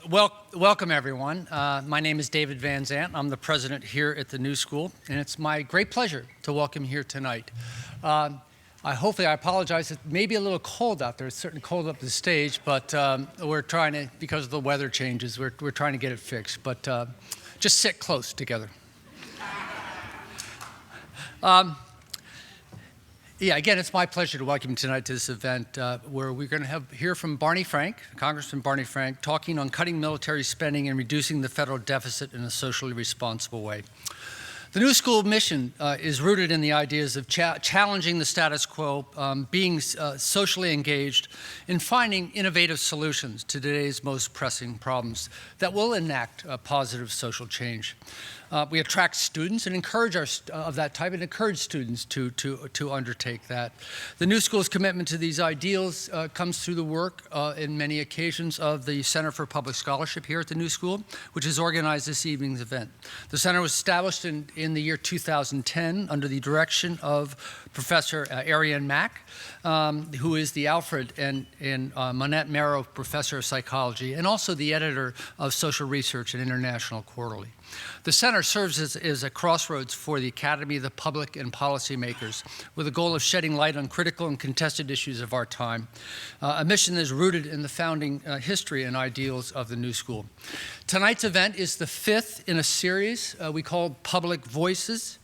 Welcome, everyone. My name is David Van Zandt. I'm the president here at the New School, and it's my great pleasure to welcome you here tonight. I apologize. It may be a little cold out there. It's certainly cold up the stage, but we're trying to, because of the weather changes, we're trying to get it fixed. But just sit close together. Again, it's my pleasure to welcome you tonight to this event where we're going to hear from Barney Frank, Congressman Barney Frank, talking on cutting military spending and reducing the federal deficit in a socially responsible way. The New School mission is rooted in the ideas of challenging the status quo, being socially engaged, and finding innovative solutions to today's most pressing problems that will enact positive social change. We attract students and encourage of that type and encourage students to undertake that. The New School's commitment to these ideals comes through the work in many occasions of the Center for Public Scholarship here at the New School, which has organized this evening's event. The center was established in the year 2010 under the direction of Professor Ariane Mack, who is the Alfred and Monette Merrow Professor of Psychology and also the editor of Social Research and International Quarterly. The center serves as a crossroads for the academy, the public, and policymakers with a goal of shedding light on critical and contested issues of our time, a mission that is rooted in the founding history and ideals of the New School. Tonight's event is the fifth in a series we call Public Voices.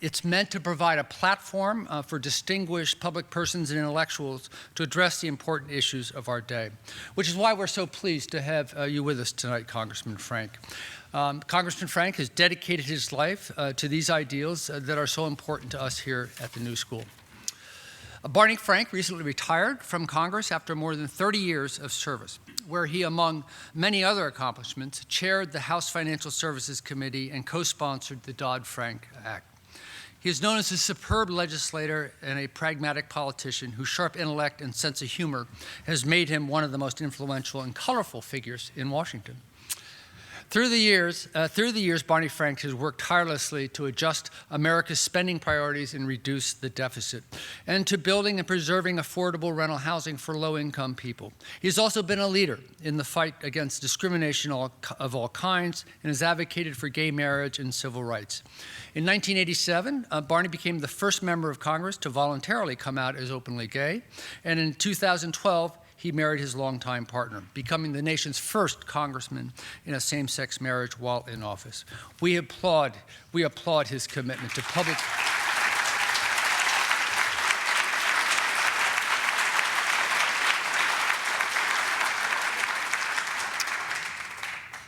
It's meant to provide a platform for distinguished public persons and intellectuals to address the important issues of our day, which is why we're so pleased to have you with us tonight, Congressman Frank. Congressman Frank has dedicated his life to these ideals that are so important to us here at the New School. Barney Frank recently retired from Congress after more than 30 years of service, where he, among many other accomplishments, chaired the House Financial Services Committee and co-sponsored the Dodd-Frank Act. He is known as a superb legislator and a pragmatic politician whose sharp intellect and sense of humor has made him one of the most influential and colorful figures in Washington. Through the years, Barney Frank has worked tirelessly to adjust America's spending priorities and reduce the deficit, and to building and preserving affordable rental housing for low-income people. He's also been a leader in the fight against discrimination of all kinds and has advocated for gay marriage and civil rights. In 1987, Barney became the first member of Congress to voluntarily come out as openly gay, and in 2012, he married his longtime partner, becoming the nation's first congressman in a same-sex marriage while in office. We applaud his commitment to public.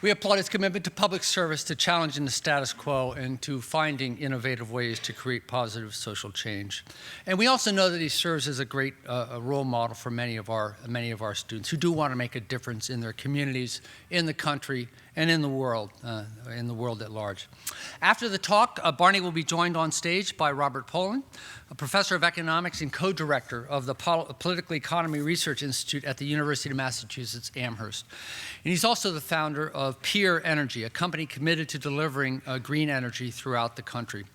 We applaud his commitment to public service, to challenging the status quo, and to finding innovative ways to create positive social change. And we also know that he serves as a great role model for many of our students who do want to make a difference in their communities, in the country, and in the world at large. After the talk, Barney will be joined on stage by Robert Pollin, a professor of economics and co-director of the Political Economy Research Institute at the University of Massachusetts Amherst. And he's also the founder of Peer Energy, a company committed to delivering green energy throughout the country.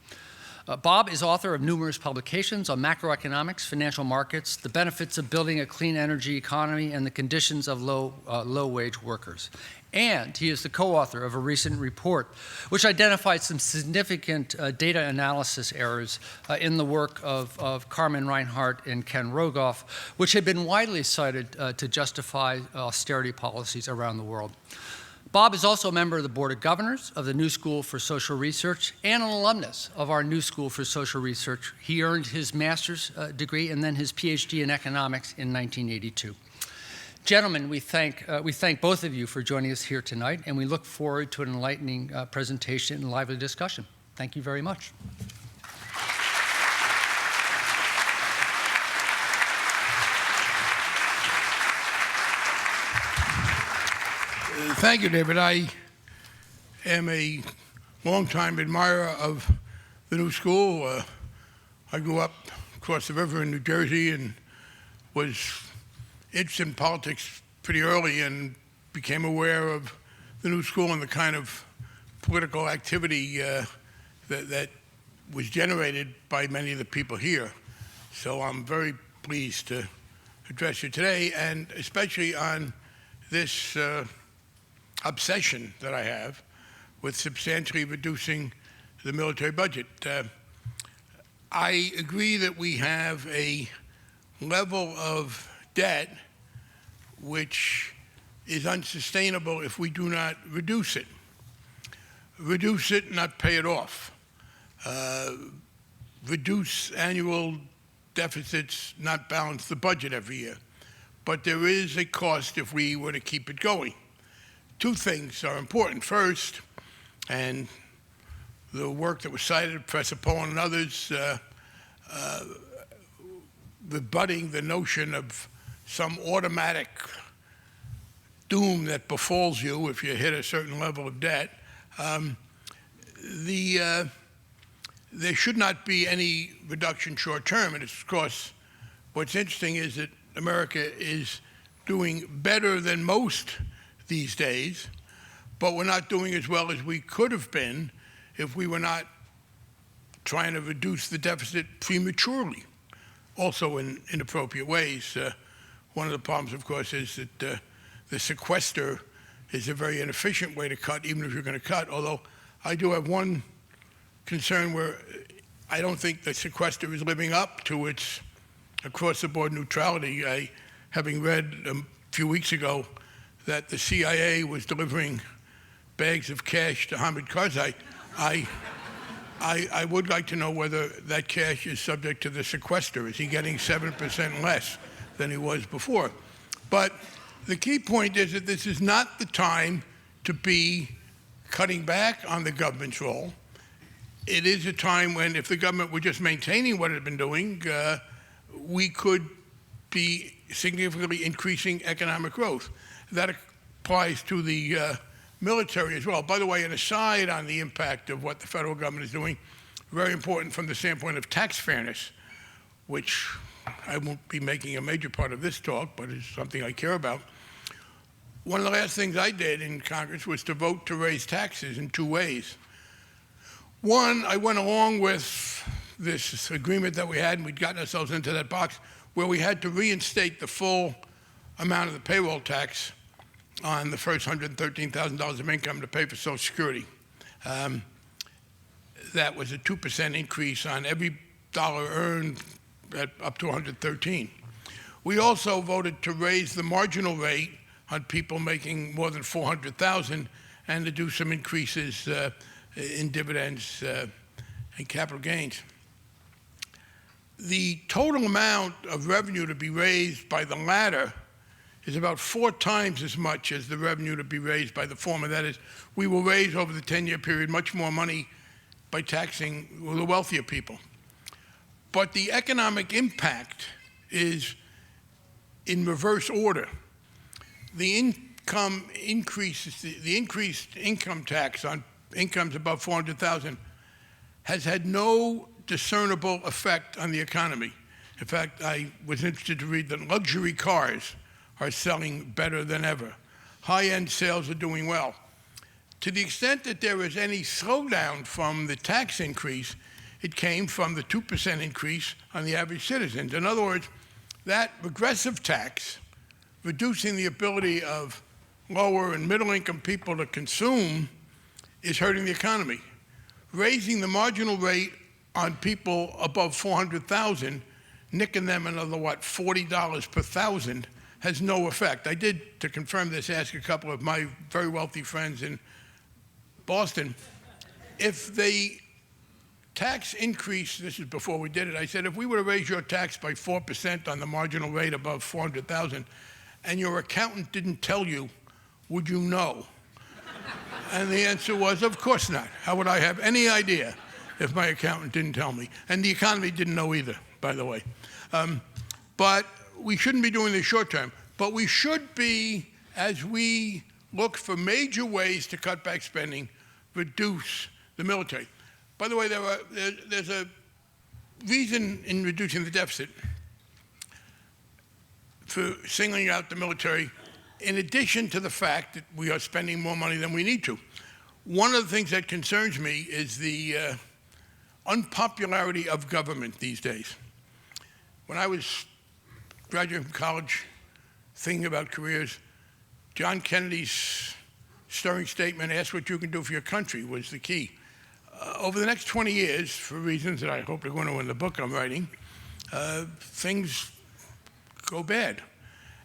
Bob is author of numerous publications on macroeconomics, financial markets, the benefits of building a clean energy economy, and the conditions of low-wage workers. And he is the co-author of a recent report which identified some significant data analysis errors in the work of Carmen Reinhart and Ken Rogoff, which had been widely cited to justify austerity policies around the world. Bob is also a member of the Board of Governors of the New School for Social Research and an alumnus of our New School for Social Research. He earned his master's degree and then his PhD in economics in 1982. Gentlemen, we thank both of you for joining us here tonight, and we look forward to an enlightening presentation and lively discussion. Thank you very much. Thank you, David. I am a longtime admirer of the New School. I grew up across the river in New Jersey and was interested in politics pretty early and became aware of the New School and the kind of political activity that was generated by many of the people here. So I'm very pleased to address you today, and especially on this obsession that I have with substantially reducing the military budget. I agree that we have a level of debt which is unsustainable if we do not reduce it. Reduce it, not pay it off. Reduce annual deficits, not balance the budget every year. But there is a cost if we were to keep it going. Two things are important. First, and the work that was cited, Professor Pollin and others, rebutting the notion of some automatic doom that befalls you if you hit a certain level of debt. There should not be any reduction short term. And of course, what's interesting is that America is doing better than most these days, but we're not doing as well as we could have been if we were not trying to reduce the deficit prematurely, also in inappropriate ways. One of the problems, of course, is that the sequester is a very inefficient way to cut, even if you're going to cut, although I do have one concern where I don't think the sequester is living up to its across-the-board neutrality. Having read a few weeks ago that the CIA was delivering bags of cash to Hamid Karzai, I would like to know whether that cash is subject to the sequester. Is he getting 7% less than he was before? But the key point is that this is not the time to be cutting back on the government's role. It is a time when, if the government were just maintaining what it had been doing, we could be significantly increasing economic growth. That applies to the military as well. By the way, an aside on the impact of what the federal government is doing, very important from the standpoint of tax fairness, which I won't be making a major part of this talk, but it's something I care about. One of the last things I did in Congress was to vote to raise taxes in two ways. One, I went along with this agreement that we had, and we'd gotten ourselves into that box, where we had to reinstate the full amount of the payroll tax on the first $113,000 of income to pay for Social Security. That was a 2% increase on every dollar earned at up to 113. We also voted to raise the marginal rate on people making more than 400,000 and to do some increases in dividends and capital gains. The total amount of revenue to be raised by the latter is about 4 times as much as the revenue to be raised by the former. That is, we will raise over the 10-year period much more money by taxing the wealthier people. But the economic impact is in reverse order. The income increases, the increased income tax on incomes above 400,000 has had no discernible effect on the economy. In fact, I was interested to read that luxury cars are selling better than ever. High-end sales are doing well. To the extent that there is any slowdown from the tax increase, it came from the 2% increase on the average citizens. In other words, that regressive tax, reducing the ability of lower and middle-income people to consume, is hurting the economy. Raising the marginal rate on people above 400,000, nicking them another, $40 per thousand, has no effect. I did, to confirm this, ask a couple of my very wealthy friends in Boston, if the tax increase, this is before we did it, I said, if we were to raise your tax by 4% on the marginal rate above 400,000, and your accountant didn't tell you, would you know? And the answer was, of course not. How would I have any idea if my accountant didn't tell me? And the economy didn't know either, by the way. But we shouldn't be doing this short term. But we should be, as we look for major ways to cut back spending, reduce the military. By the way, there's a reason in reducing the deficit for singling out the military, in addition to the fact that we are spending more money than we need to. One of the things that concerns me is the unpopularity of government these days. When I was graduating from college, thinking about careers, John Kennedy's stirring statement, ask what you can do for your country, was the key. Over the next 20 years, for reasons that I hope are going to in the book I'm writing, things go bad.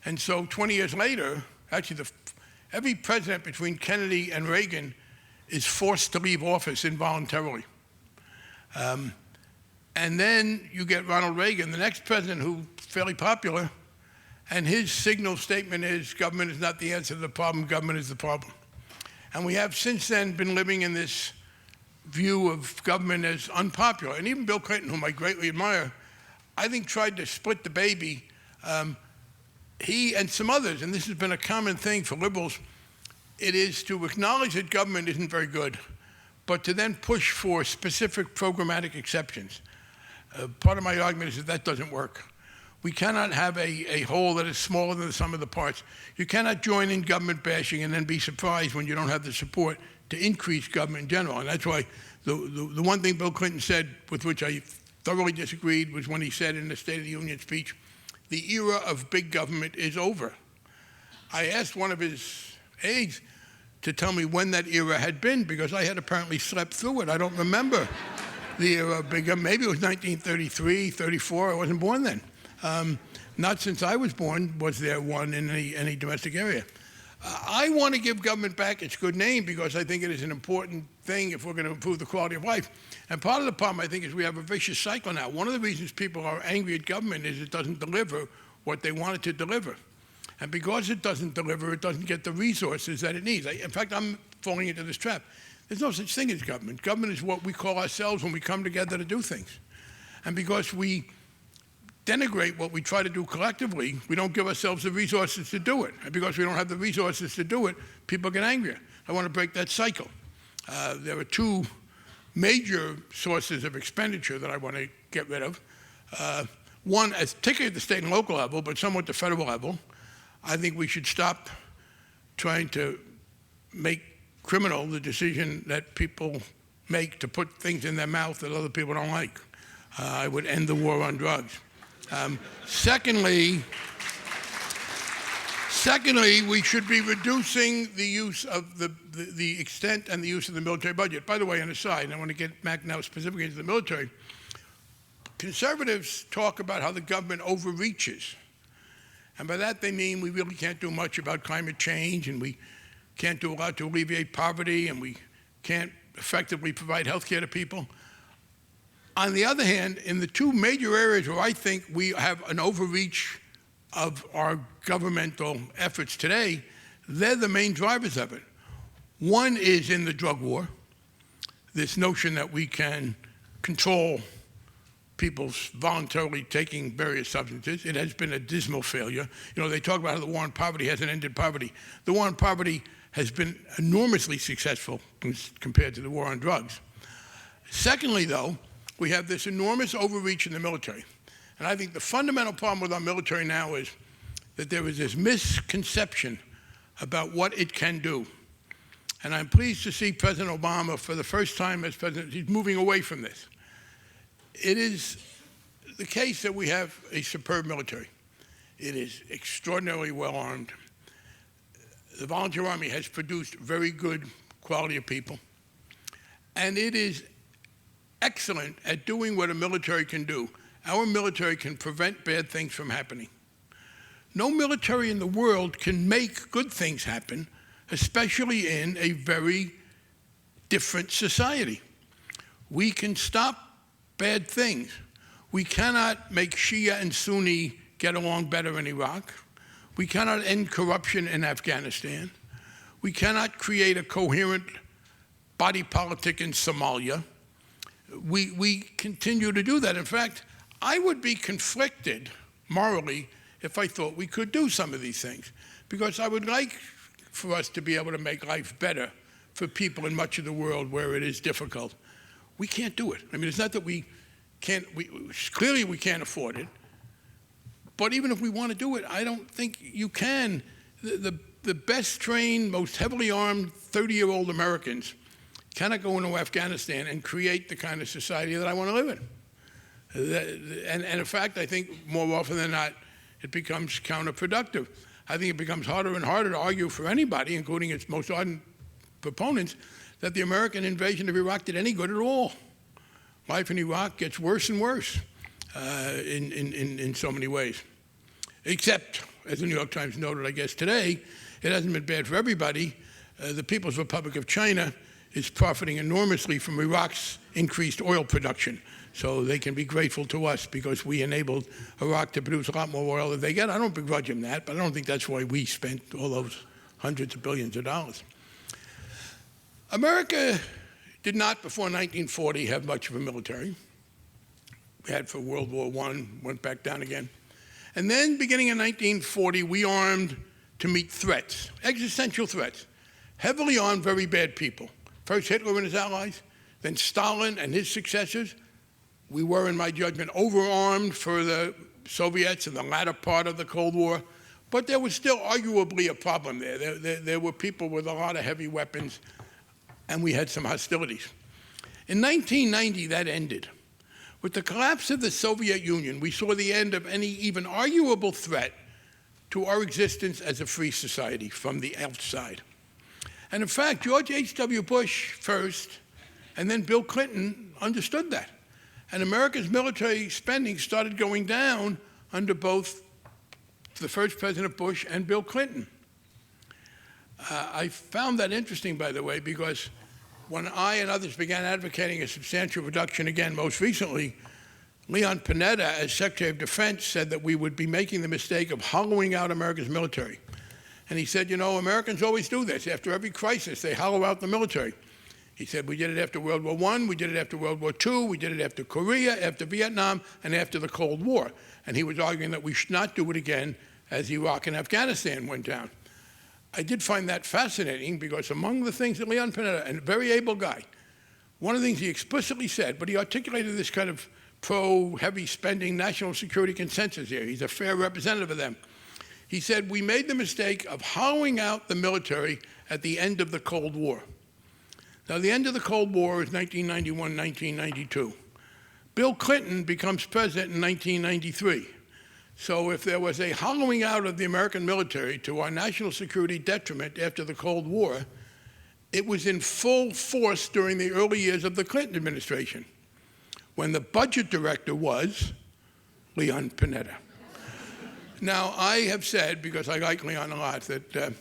And so 20 years later, actually every president between Kennedy and Reagan is forced to leave office involuntarily. And then you get Ronald Reagan, the next president, who's fairly popular, and his signal statement is, government is not the answer to the problem, government is the problem. And we have since then been living in this view of government as unpopular. And even Bill Clinton, whom I greatly admire, I think tried to split the baby. He and some others, and this has been a common thing for liberals, it is to acknowledge that government isn't very good, but to then push for specific programmatic exceptions. Part of my argument is that doesn't work. We cannot have a whole that is smaller than the sum of the parts. You cannot join in government bashing and then be surprised when you don't have the support to increase government in general. And that's why the one thing Bill Clinton said, with which I thoroughly disagreed, was when he said in the State of the Union speech, the era of big government is over. I asked one of his aides to tell me when that era had been, because I had apparently slept through it. I don't remember the era of big government. Maybe it was 1933, 34. I wasn't born then. Not since I was born was there one in any domestic area. I want to give government back its good name because I think it is an important thing if we're going to improve the quality of life. And part of the problem, I think, is we have a vicious cycle now. One of the reasons people are angry at government is it doesn't deliver what they want it to deliver. And because it doesn't deliver, it doesn't get the resources that it needs. In fact, I'm falling into this trap. There's no such thing as government. Government is what we call ourselves when we come together to do things. And because we denigrate what we try to do collectively, we don't give ourselves the resources to do it. And because we don't have the resources to do it, people get angrier. I want to break that cycle. There are two major sources of expenditure that I want to get rid of. One, particularly at the state and local level, but somewhat at the federal level, I think we should stop trying to make criminal the decision that people make to put things in their mouth that other people don't like. I would end the war on drugs. Secondly, we should be reducing the use of the extent and the use of the military budget. By the way, on the side, I want to get back now specifically into the military. Conservatives talk about how the government overreaches. And by that they mean we really can't do much about climate change, and we can't do a lot to alleviate poverty, and we can't effectively provide health care to people. On the other hand, in the two major areas where I think we have an overreach of our governmental efforts today, they're the main drivers of it. One is in the drug war, this notion that we can control people's voluntarily taking various substances. It has been a dismal failure. You know, they talk about how the war on poverty hasn't ended poverty. The war on poverty has been enormously successful compared to the war on drugs. Secondly, though, we have this enormous overreach in the military. And I think the fundamental problem with our military now is that there is this misconception about what it can do. And I'm pleased to see President Obama, for the first time as president, he's moving away from this. It is the case that we have a superb military. It is extraordinarily well armed. The volunteer army has produced very good quality of people. And it is excellent at doing what a military can do. Our military can prevent bad things from happening. No military in the world can make good things happen, especially in a very different society. We can stop bad things. We cannot make Shia and Sunni get along better in Iraq. We cannot end corruption in Afghanistan. We cannot create a coherent body politic in Somalia. We continue to do that. In fact, I would be conflicted morally if I thought we could do some of these things, because I would like for us to be able to make life better for people in much of the world where it is difficult. We can't do it. I mean, it's not that we can't, clearly we can't afford it, but even if we want to do it, I don't think you can. The best trained, most heavily armed 30-year-old Americans cannot go into Afghanistan and create the kind of society that I want to live in. And in fact, I think more often than not, it becomes counterproductive. I think it becomes harder and harder to argue for anybody, including its most ardent proponents that the American invasion of Iraq did any good at all. Life in Iraq gets worse and worse in so many ways. Except, as the New York Times noted, I guess today, it hasn't been bad for everybody. The People's Republic of China is profiting enormously from Iraq's increased oil production. So they can be grateful to us because we enabled Iraq to produce a lot more oil than they get. I don't begrudge them that, but I don't think that's why we spent all those hundreds of billions of dollars. America did not, before 1940, have much of a military. We had for World War I, went back down again. And then, beginning in 1940, we armed to meet threats, existential threats, heavily armed, very bad people. First Hitler and his allies, then Stalin and his successors. We were, in my judgment, overarmed for the Soviets in the latter part of the Cold War, but there was still arguably a problem there. There were people with a lot of heavy weapons, and we had some hostilities. In 1990, that ended. With the collapse of the Soviet Union, we saw the end of any even arguable threat to our existence as a free society from the outside. And in fact, George H.W. Bush first, and then Bill Clinton understood that. And America's military spending started going down under both the first President Bush and Bill Clinton. I found that interesting, by the way, because when I and others began advocating a substantial reduction again, most recently, Leon Panetta, as Secretary of Defense, said that we would be making the mistake of hollowing out America's military. And he said, you know, Americans always do this. After every crisis, they hollow out the military. He said, we did it after World War I, we did it after World War II, we did it after Korea, after Vietnam, and after the Cold War. And he was arguing that we should not do it again as Iraq and Afghanistan went down. I did find that fascinating because among the things that Leon Panetta, a very able guy, one of the things he explicitly said, but he articulated this kind of pro-heavy spending national security consensus here. He's a fair representative of them. He said, we made the mistake of hollowing out the military at the end of the Cold War. Now, the end of the Cold War is 1991, 1992. Bill Clinton becomes president in 1993. So if there was a hollowing out of the American military to our national security detriment after the Cold War, it was in full force during the early years of the Clinton administration, when the budget director was Leon Panetta. Now, I have said, because I like Leon a lot, that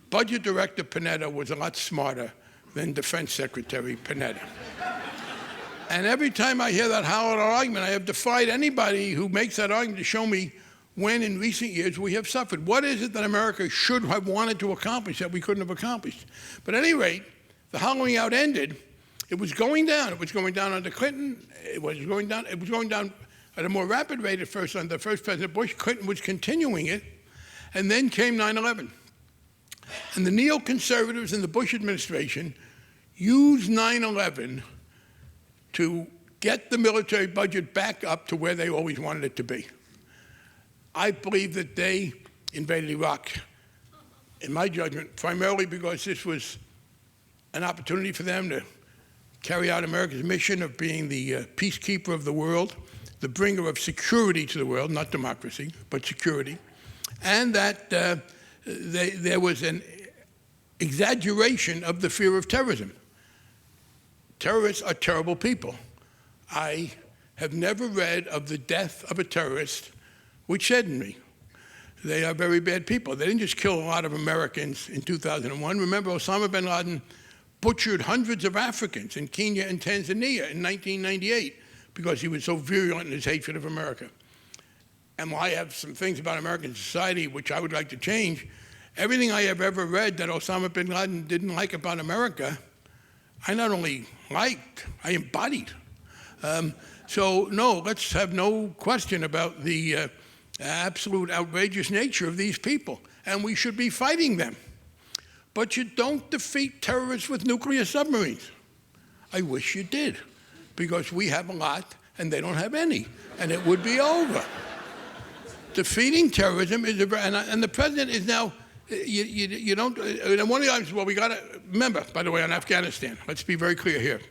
Budget Director Panetta was a lot smarter than Defense Secretary Panetta. And every time I hear that hollow argument, I have defied anybody who makes that argument to show me when in recent years we have suffered. What is it that America should have wanted to accomplish that we couldn't have accomplished? But at any rate, the hollowing out ended. It was going down. It was going down under Clinton. It was going down at a more rapid rate at first under first President Bush. Clinton was continuing it. And then came 9/11. And the neoconservatives in the Bush administration used 9/11 to get the military budget back up to where they always wanted it to be. I believe that they invaded Iraq, in my judgment, primarily because this was an opportunity for them to carry out America's mission of being the peacekeeper of the world, the bringer of security to the world, not democracy, but security, and that there was an exaggeration of the fear of terrorism. Terrorists are terrible people. I have never read of the death of a terrorist which saddened me. They are very bad people. They didn't just kill a lot of Americans in 2001. Remember, Osama bin Laden butchered hundreds of Africans in Kenya and Tanzania in 1998 because he was so virulent in his hatred of America. And while I have some things about American society which I would like to change, everything I have ever read that Osama bin Laden didn't like about America, I not only liked, I embodied. So no, let's have no question about the absolute outrageous nature of these people, and we should be fighting them. But you don't defeat terrorists with nuclear submarines. I wish you did, because we have a lot and they don't have any, and it would be over. Defeating terrorism is and the president is now, you don't, and one of the items, well, we got to remember, by the way, on Afghanistan, let's be very clear here.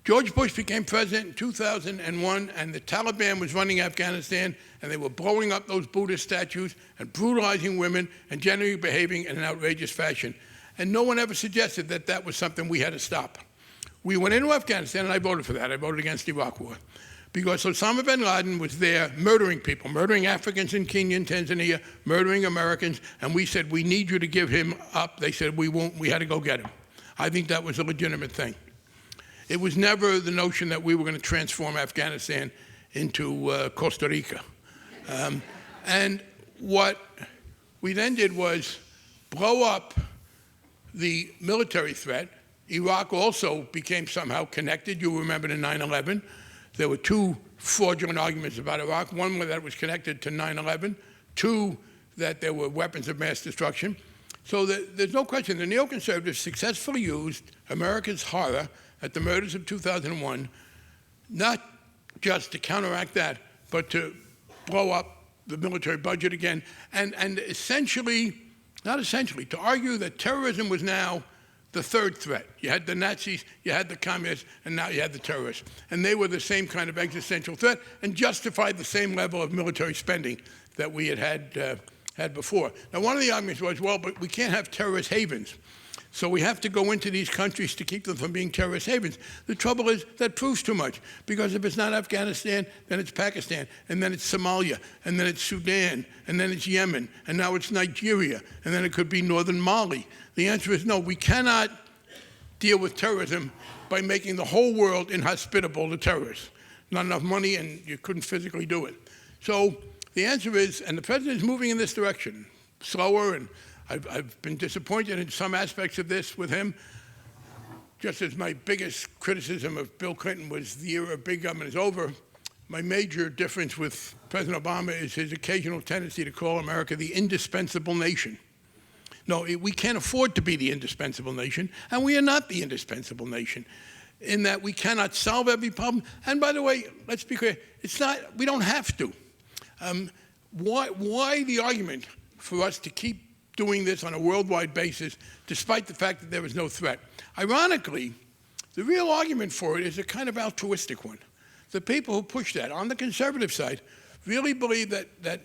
George Bush became president in 2001, and the Taliban was running Afghanistan, and they were blowing up those Buddhist statues and brutalizing women and generally behaving in an outrageous fashion. And no one ever suggested that that was something we had to stop. We went into Afghanistan, and I voted for that. I voted against the Iraq War. Because Osama bin Laden was there murdering people, murdering Africans in Kenya and Tanzania, murdering Americans, and we said, we need you to give him up. They said, we won't. We had to go get him. I think that was a legitimate thing. It was never the notion that we were going to transform Afghanistan into Costa Rica. And what we then did was blow up the military threat. Iraq also became somehow connected. You remember in 9/11, there were two fraudulent arguments about Iraq. One that it was connected to 9/11. Two, that there were weapons of mass destruction. So there's no question the neoconservatives successfully used America's horror at the murders of 2001, not just to counteract that, but to blow up the military budget again, and essentially, not essentially, to argue that terrorism was now the third threat. You had the Nazis, you had the communists, and now you had the terrorists. And they were the same kind of existential threat and justified the same level of military spending that we had before. Now, one of the arguments was, well, but we can't have terrorist havens. So we have to go into these countries to keep them from being terrorist havens. The trouble is that proves too much, because if it's not Afghanistan, then it's Pakistan, and then it's Somalia, and then it's Sudan, and then it's Yemen, and now it's Nigeria, and then it could be northern Mali. The answer is no, we cannot deal with terrorism by making the whole world inhospitable to terrorists. Not enough money, and you couldn't physically do it. So the answer is, and the president is moving in this direction, slower, and I've been disappointed in some aspects of this with him, just as my biggest criticism of Bill Clinton was the era of big government is over. My major difference with President Obama is his occasional tendency to call America the indispensable nation. No, we can't afford to be the indispensable nation, and we are not the indispensable nation, in that we cannot solve every problem. And by the way, let's be clear, it's not, we don't have to. Why the argument for us to keep doing this on a worldwide basis, despite the fact that there was no threat? Ironically, the real argument for it is a kind of altruistic one. The people who push that on the conservative side really believe that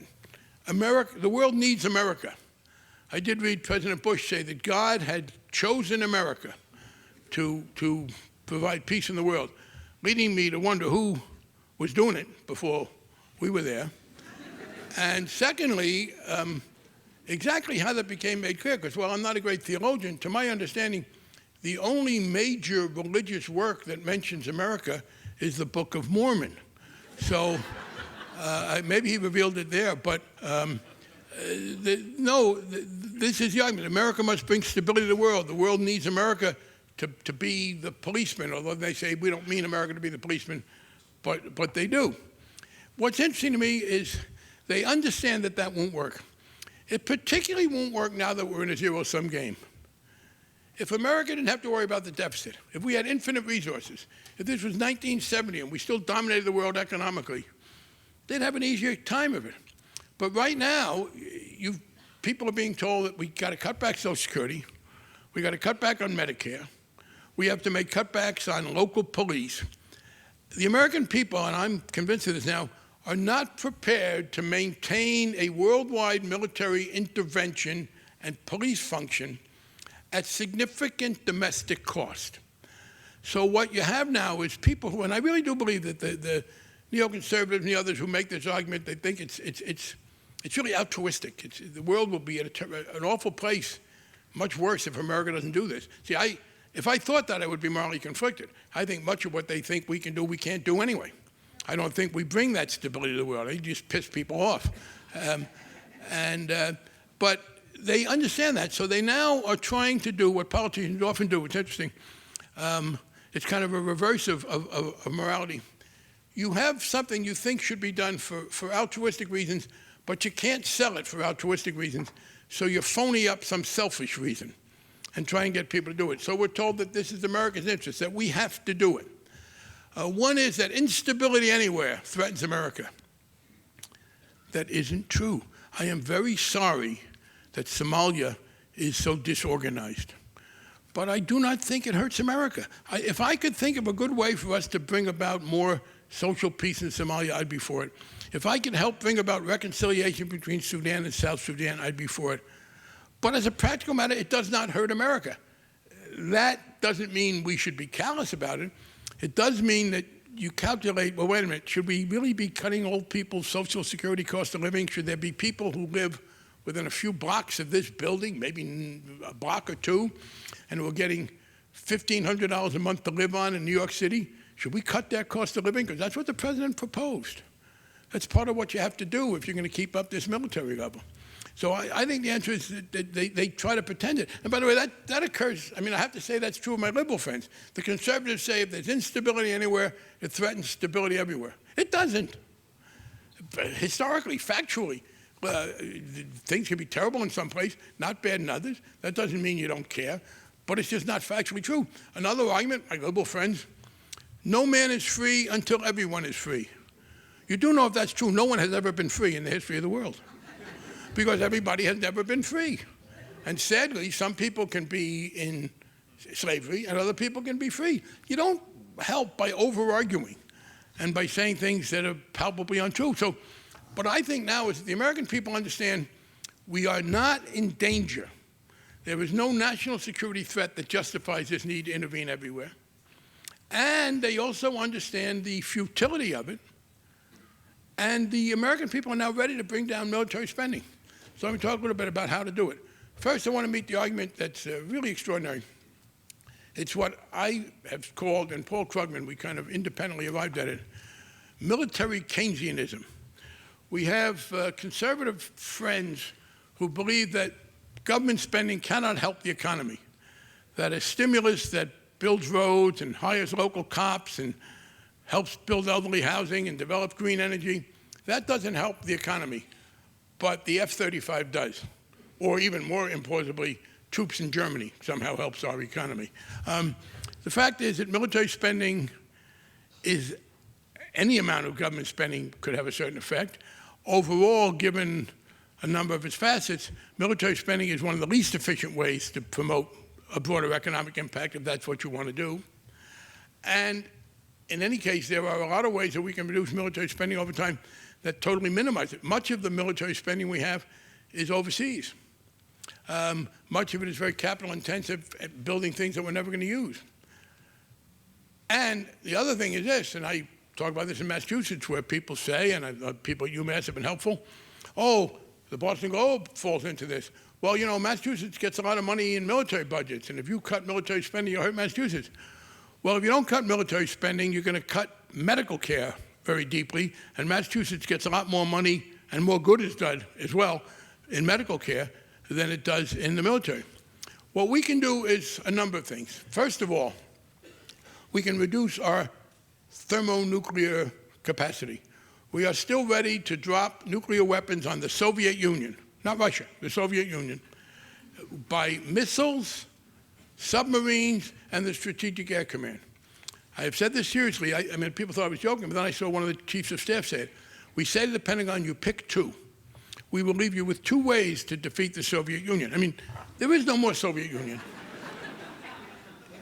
America, the world needs America. I did read President Bush say that God had chosen America to provide peace in the world, leading me to wonder who was doing it before we were there. And secondly, exactly how that became made clear, because while I'm not a great theologian, to my understanding, the only major religious work that mentions America is the Book of Mormon. So maybe he revealed it there, but this is the argument. America must bring stability to the world. The world needs America to be the policeman, although they say we don't mean America to be the policeman, but they do. What's interesting to me is they understand that that won't work. It particularly won't work now that we're in a zero-sum game. If America didn't have to worry about the deficit, if we had infinite resources, if this was 1970 and we still dominated the world economically, they'd have an easier time of it. But right now, people are being told that we got to cut back Social Security, we got to cut back on Medicare, we have to make cutbacks on local police. The American people, and I'm convinced of this now, are not prepared to maintain a worldwide military intervention and police function at significant domestic cost. So what you have now is people who, and I really do believe that the neoconservatives and the others who make this argument, they think it's really altruistic. The world will be at an awful place, much worse if America doesn't do this. See, if I thought that, I would be morally conflicted. I think much of what they think we can do, we can't do anyway. I don't think we bring that stability to the world. They just piss people off. But they understand that, so they now are trying to do what politicians often do. It's interesting. It's kind of a reverse of morality. You have something you think should be done for altruistic reasons, but you can't sell it for altruistic reasons, so you phony up some selfish reason and try and get people to do it. So we're told that this is America's interest, that we have to do it. One is that instability anywhere threatens America. That isn't true. I am very sorry that Somalia is so disorganized. But I do not think it hurts America. If I could think of a good way for us to bring about more social peace in Somalia, I'd be for it. If I could help bring about reconciliation between Sudan and South Sudan, I'd be for it. But as a practical matter, it does not hurt America. That doesn't mean we should be callous about it. It does mean that you calculate, well, wait a minute, should we really be cutting old people's Social Security cost of living? Should there be people who live within a few blocks of this building, maybe a block or two, and who are getting $1,500 a month to live on in New York City? Should we cut their cost of living? Because that's what the president proposed. That's part of what you have to do if you're going to keep up this military level. So I think the answer is that they try to pretend it. And by the way, that occurs, I mean, I have to say that's true of my liberal friends. The conservatives say if there's instability anywhere, it threatens stability everywhere. It doesn't. Historically, factually, things can be terrible in some place, not bad in others. That doesn't mean you don't care, but it's just not factually true. Another argument, my liberal friends, no man is free until everyone is free. You do know if that's true, no one has ever been free in the history of the world. Because everybody has never been free. And sadly, some people can be in slavery and other people can be free. You don't help by over-arguing and by saying things that are palpably untrue. So, what I think now is that the American people understand we are not in danger. There is no national security threat that justifies this need to intervene everywhere. And they also understand the futility of it. And the American people are now ready to bring down military spending. So let me talk a little bit about how to do it. First, I want to meet the argument that's really extraordinary. It's what I have called, and Paul Krugman, we kind of independently arrived at it, military Keynesianism. We have conservative friends who believe that government spending cannot help the economy, that a stimulus that builds roads and hires local cops and helps build elderly housing and develop green energy, that doesn't help the economy. But the F-35 does, or even more implausibly, troops in Germany somehow helps our economy. The fact is that military spending is, any amount of government spending could have a certain effect. Overall, given a number of its facets, military spending is one of the least efficient ways to promote a broader economic impact, if that's what you want to do. And in any case, there are a lot of ways that we can reduce military spending over time that totally minimize it. Much of the military spending we have is overseas. Much of it is very capital intensive at building things that we're never going to use. And the other thing is this, and I talk about this in Massachusetts, where people say, and people at UMass have been helpful, oh, the Boston Globe falls into this. Well, you know, Massachusetts gets a lot of money in military budgets, and if you cut military spending, you'll hurt Massachusetts. Well, if you don't cut military spending, you're going to cut medical care very deeply, and Massachusetts gets a lot more money, and more good is done as well in medical care than it does in the military. What we can do is a number of things. First of all, we can reduce our thermonuclear capacity. We are still ready to drop nuclear weapons on the Soviet Union, not Russia, the Soviet Union, by missiles, submarines, and the Strategic Air Command. I have said this seriously. I mean, people thought I was joking, but then I saw one of the chiefs of staff say it. We say to the Pentagon, you pick two. We will leave you with two ways to defeat the Soviet Union. I mean, there is no more Soviet Union.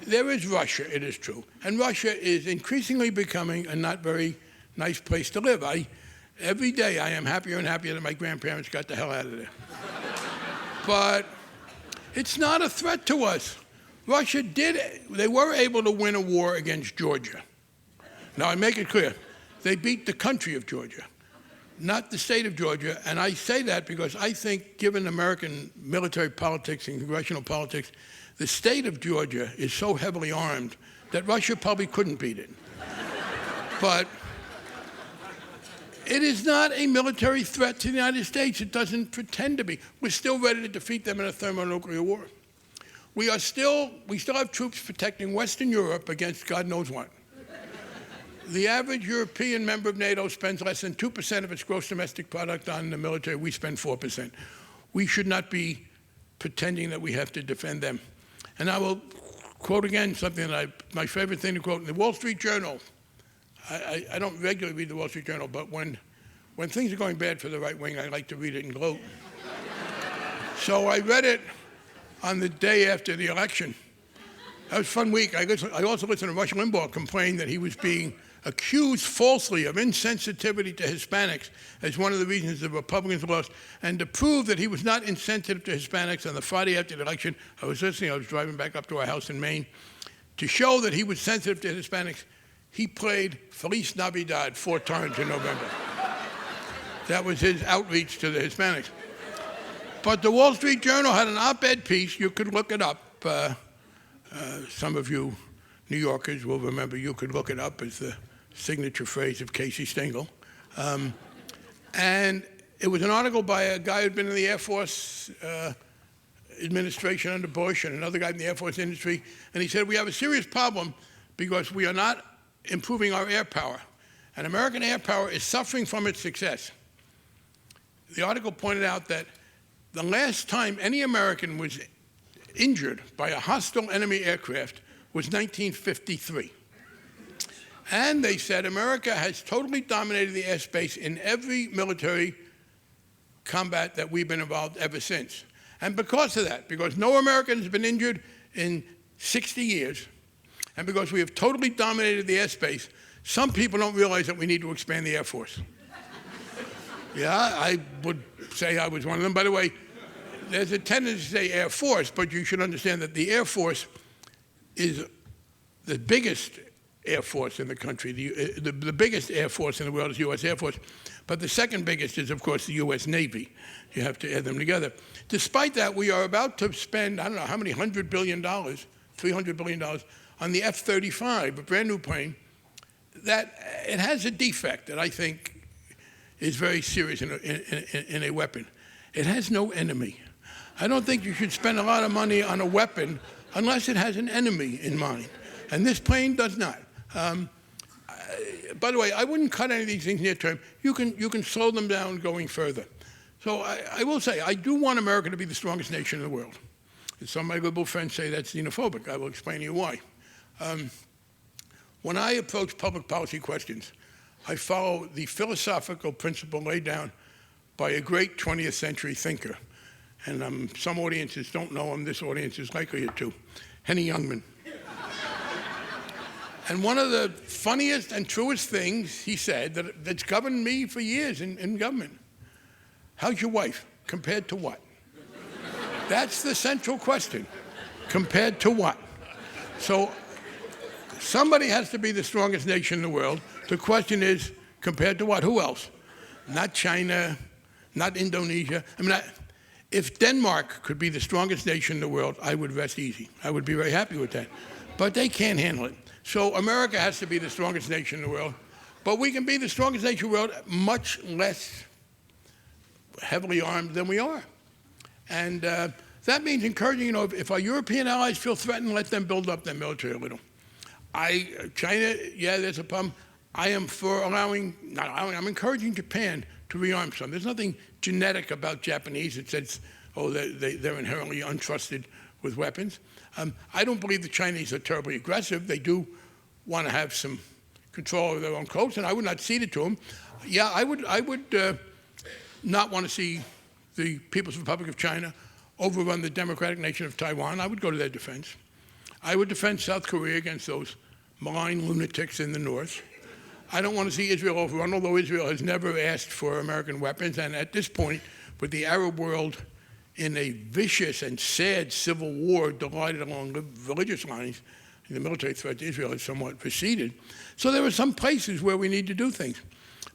There is Russia, it is true. And Russia is increasingly becoming a not very nice place to live. Every day I am happier and happier that my grandparents got the hell out of there. But it's not a threat to us. Russia they were able to win a war against Georgia. Now, I make it clear, they beat the country of Georgia, not the state of Georgia. And I say that because I think, given American military politics and congressional politics, the state of Georgia is so heavily armed that Russia probably couldn't beat it. But it is not a military threat to the United States. It doesn't pretend to be. We're still ready to defeat them in a thermonuclear war. We still have troops protecting Western Europe against God knows what. The average European member of NATO spends less than 2% of its gross domestic product on the military. We spend 4%. We should not be pretending that we have to defend them. And I will quote again something that my favorite thing to quote in the Wall Street Journal. I don't regularly read the Wall Street Journal, but when things are going bad for the right wing, I like to read it and gloat. So I read it on the day after the election. That was a fun week. I also listened to Rush Limbaugh complain that he was being accused falsely of insensitivity to Hispanics as one of the reasons the Republicans lost. And to prove that he was not insensitive to Hispanics, on the Friday after the election, I was listening, I was driving back up to our house in Maine, to show that he was sensitive to Hispanics, he played Feliz Navidad 4 times in November. That was his outreach to the Hispanics. But the Wall Street Journal had an op-ed piece, you could look it up. Some of you New Yorkers will remember you could look it up as the signature phrase of Casey Stengel. And it was an article by a guy who'd been in the Air Force administration under Bush and another guy in the Air Force industry. And he said, we have a serious problem because we are not improving our air power. And American air power is suffering from its success. The article pointed out that the last time any American was injured by a hostile enemy aircraft was 1953. And they said America has totally dominated the airspace in every military combat that we've been involved ever since. And because of that, because no American has been injured in 60 years, and because we have totally dominated the airspace, some people don't realize that we need to expand the Air Force. Yeah, I would say I was one of them. By the way, there's a tendency to say Air Force, but you should understand that the Air Force is the biggest Air Force in the country. The biggest Air Force in the world is U.S. Air Force. But the second biggest is, of course, the U.S. Navy. You have to add them together. Despite that, we are about to spend, I don't know how many, $100 billion, $300 billion on the F-35, a brand new plane, that it has a defect that I think is very serious in a weapon. It has no enemy. I don't think you should spend a lot of money on a weapon unless it has an enemy in mind. And this plane does not. By the way, I wouldn't cut any of these things near term. You can slow them down going further. So I will say, I do want America to be the strongest nation in the world. And some of my liberal friends say that's xenophobic. I will explain to you why. When I approach public policy questions, I follow the philosophical principle laid down by a great 20th century thinker. And some audiences don't know him. This audience is likely to. Henny Youngman. And one of the funniest and truest things he said that's governed me for years in government, how's your wife? Compared to what? That's the central question. Compared to what? So somebody has to be the strongest nation in the world. The question is, compared to what? Who else? Not China, not Indonesia. I mean, if Denmark could be the strongest nation in the world, I would rest easy. I would be very happy with that. But they can't handle it. So America has to be the strongest nation in the world. But we can be the strongest nation in the world much less heavily armed than we are. And that means encouraging, if our European allies feel threatened, let them build up their military a little. China, yeah, there's a problem. I am for I'm encouraging Japan to rearm some. There's nothing genetic about Japanese that says, they're inherently untrusted with weapons. I don't believe the Chinese are terribly aggressive. They do want to have some control over their own coast, and I would not cede it to them. Yeah, I would not want to see the People's Republic of China overrun the democratic nation of Taiwan. I would go to their defense. I would defend South Korea against those malign lunatics in the north. I don't want to see Israel overrun, although Israel has never asked for American weapons. And at this point, with the Arab world in a vicious and sad civil war divided along religious lines, the military threat to Israel has somewhat receded. So there are some places where we need to do things.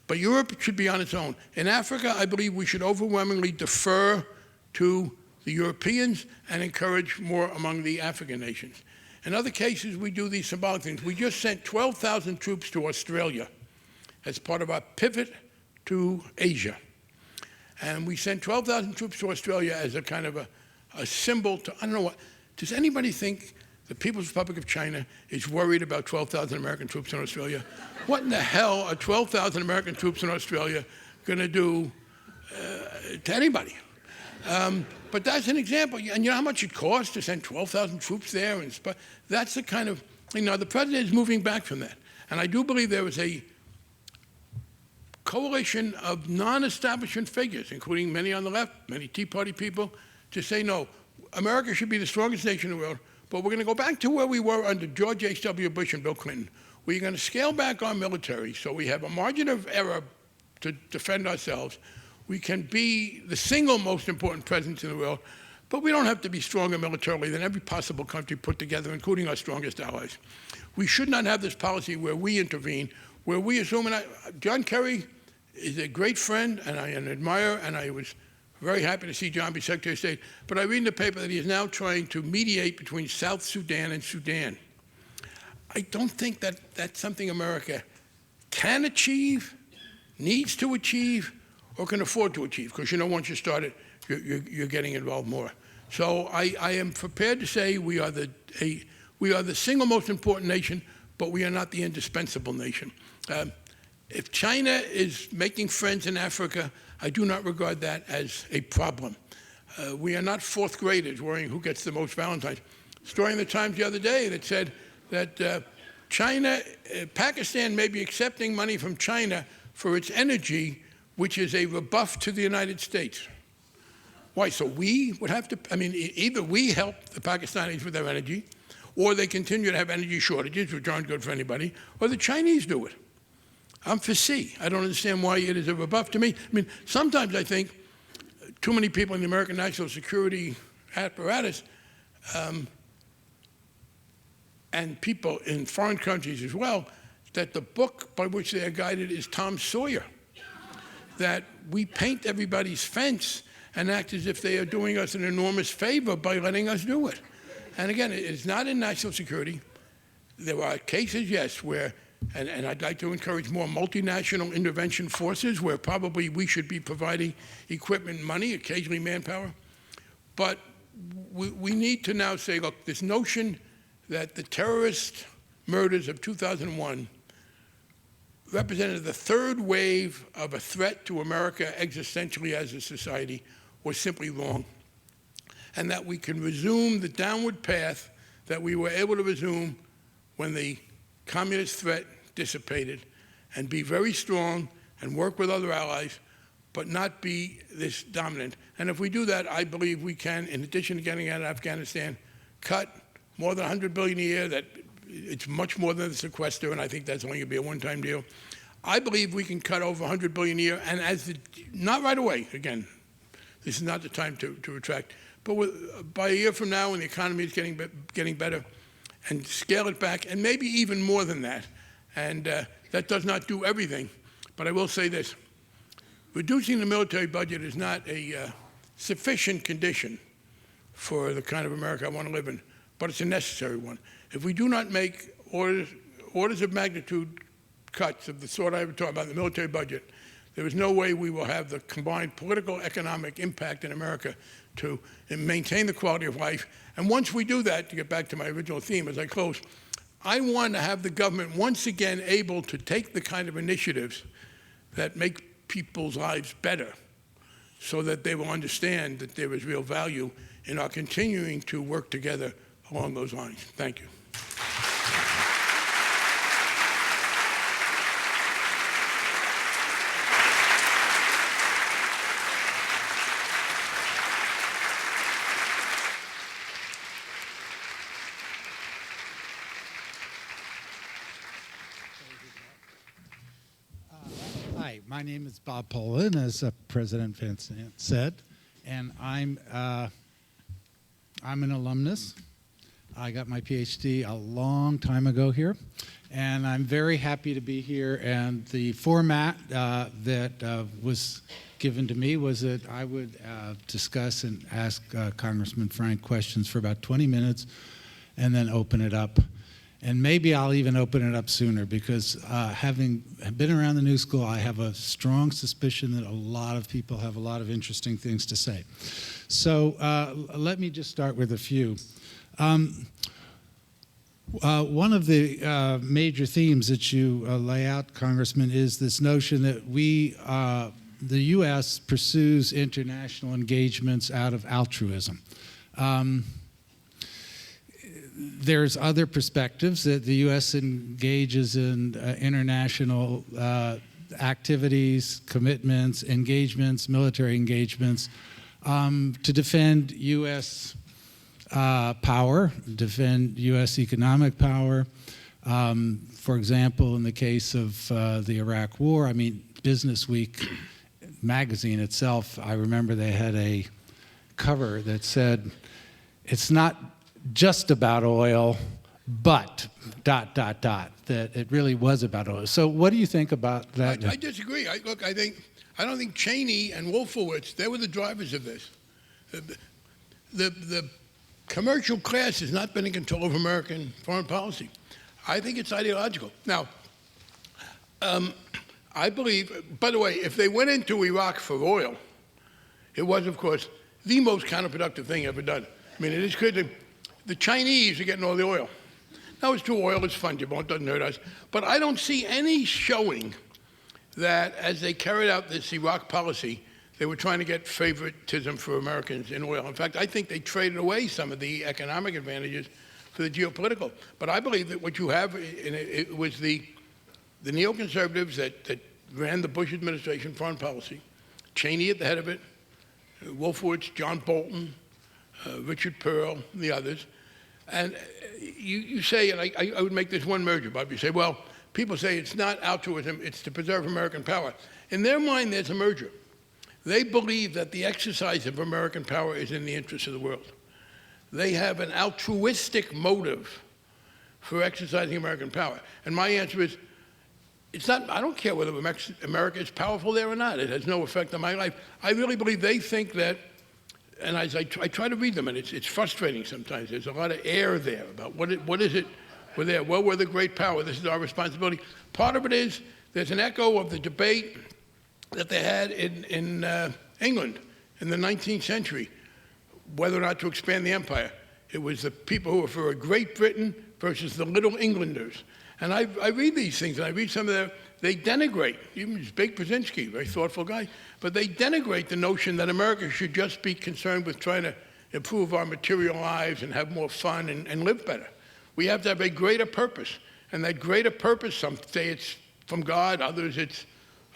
But Europe should be on its own. In Africa, I believe we should overwhelmingly defer to the Europeans and encourage more among the African nations. In other cases, we do these symbolic things. We just sent 12,000 troops to Australia as part of our pivot to Asia. And we sent 12,000 troops to Australia as a kind of a symbol to, I don't know what, does anybody think the People's Republic of China is worried about 12,000 American troops in Australia? What in the hell are 12,000 American troops in Australia going to do to anybody? But that's an example. And you know how much it costs to send 12,000 troops there? And that's the kind of, the president is moving back from that. And I do believe there was a coalition of non-establishment figures, including many on the left, many Tea Party people, to say, no, America should be the strongest nation in the world, but we're going to go back to where we were under George H.W. Bush and Bill Clinton, we're going to scale back our military so we have a margin of error to defend ourselves. We can be the single most important presence in the world, but we don't have to be stronger militarily than every possible country put together, including our strongest allies. We should not have this policy where we intervene, where we assume, and John Kerry is a great friend, and I admire, and I was very happy to see John be Secretary of State, but I read in the paper that he is now trying to mediate between South Sudan and Sudan. I don't think that that's something America can achieve, needs to achieve, or can afford to achieve, because once you start it, you're getting involved more. So I am prepared to say we are the single most important nation, but we are not the indispensable nation. If China is making friends in Africa, I do not regard that as a problem. We are not fourth graders worrying who gets the most Valentines. Story in the Times the other day that said that Pakistan may be accepting money from China for its energy, which is a rebuff to the United States. Why? So we would have to, either we help the Pakistanis with their energy, or they continue to have energy shortages, which aren't good for anybody, or the Chinese do it. I'm for C. I don't understand why it is a rebuff to me. Sometimes I think too many people in the American national security apparatus and people in foreign countries as well, that the book by which they are guided is Tom Sawyer, that we paint everybody's fence and act as if they are doing us an enormous favor by letting us do it. And again, it's not in national security. There are cases, yes, where, and I'd like to encourage more multinational intervention forces where probably we should be providing equipment, money, occasionally manpower. But we need to now say, look, this notion that the terrorist murders of 2001 represented the third wave of a threat to America existentially as a society was simply wrong. And that we can resume the downward path that we were able to resume when the communist threat dissipated, and be very strong and work with other allies, but not be this dominant. And if we do that, I believe we can, in addition to getting out of Afghanistan, cut more than $100 billion a year. That it's much more than the sequester, and I think that's only going to be a one-time deal. I believe we can cut over $100 billion a year, and not right away. Again, this is not the time to retract. But by a year from now, when the economy is getting better, and scale it back, and maybe even more than that. And that does not do everything. But I will say this. Reducing the military budget is not a sufficient condition for the kind of America I want to live in, but it's a necessary one. If we do not make orders of magnitude cuts of the sort I was talking about in the military budget, there is no way we will have the combined political, economic impact in America to maintain the quality of life. And once we do that, to get back to my original theme as I close, I want to have the government once again able to take the kind of initiatives that make people's lives better so that they will understand that there is real value in our continuing to work together along those lines. Thank you. Hi, my name is Bob Pollin, as President Vincent said, and I'm an alumnus. I got my PhD a long time ago here, and I'm very happy to be here. And the format that was given to me was that I would discuss and ask Congressman Frank questions for about 20 minutes and then open it up. And maybe I'll even open it up sooner because having been around the New School, I have a strong suspicion that a lot of people have a lot of interesting things to say. So let me just start with a few. One of the major themes that you lay out, Congressman, is this notion that the U.S. pursues international engagements out of altruism. There's other perspectives that the U.S. engages in international activities, commitments, engagements, military engagements to defend U.S. Power, defend U.S. economic power, For example, in the case of the Iraq War, I mean, Business Week magazine itself, I remember they had a cover that said, it's not just about oil, but ... that it really was about oil. So what do you think about that? I disagree. I don't think Cheney and Wolfowitz, they were the drivers of this. The commercial class has not been in control of American foreign policy. I think it's ideological. Now, I believe, by the way, if they went into Iraq for oil, it was, of course, the most counterproductive thing ever done. I mean, it is clear that the Chinese are getting all the oil. Now, it's true, oil is fungible, it doesn't hurt us. But I don't see any showing that as they carried out this Iraq policy, they were trying to get favoritism for Americans in oil. In fact, I think they traded away some of the economic advantages for the geopolitical. But I believe that what you have, it was the neoconservatives that ran the Bush administration foreign policy, Cheney at the head of it, Wolfowitz, John Bolton, Richard Pearl, and the others. And you say, and I would make this one merger, Bob, you say, well, people say it's not altruism, it's to preserve American power. In their mind, there's a merger. They believe that the exercise of American power is in the interest of the world. They have an altruistic motive for exercising American power. And my answer is, it's not, I don't care whether America is powerful there or not. It has no effect on my life. I really believe they think that, and as I try to read them, and it's frustrating sometimes. There's a lot of air there about what is it we're there. Well, we're the great power. This is our responsibility. Part of it is there's an echo of the debate that they had in England in the 19th century, whether or not to expand the empire. It was the people who were for a Great Britain versus the Little Englanders. And I read these things, and I read some of their, they denigrate, even Jake Brzezinski, very thoughtful guy, but they denigrate the notion that America should just be concerned with trying to improve our material lives and have more fun and live better. We have to have a greater purpose. And that greater purpose, some say it's from God, others it's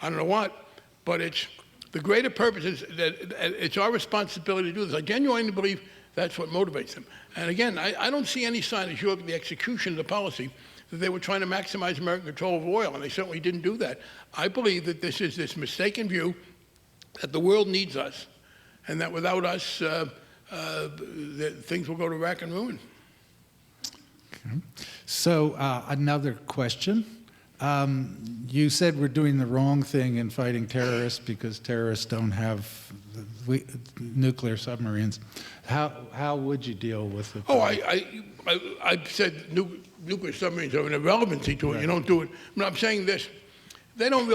I don't know what, but it's the greater purpose is that it's our responsibility to do this. I genuinely believe that's what motivates them. And again, I don't see any sign, as you look at the execution of the policy, that they were trying to maximize American control of oil, and they certainly didn't do that. I believe that this is this mistaken view that the world needs us, and that without us, things will go to rack and ruin. Okay. So another question. You said we're doing the wrong thing in fighting terrorists because terrorists don't have nuclear submarines. How would you deal with it? Oh, I said nuclear submarines are an irrelevancy to it. Right. You don't do it. I mean, I'm saying this. They're not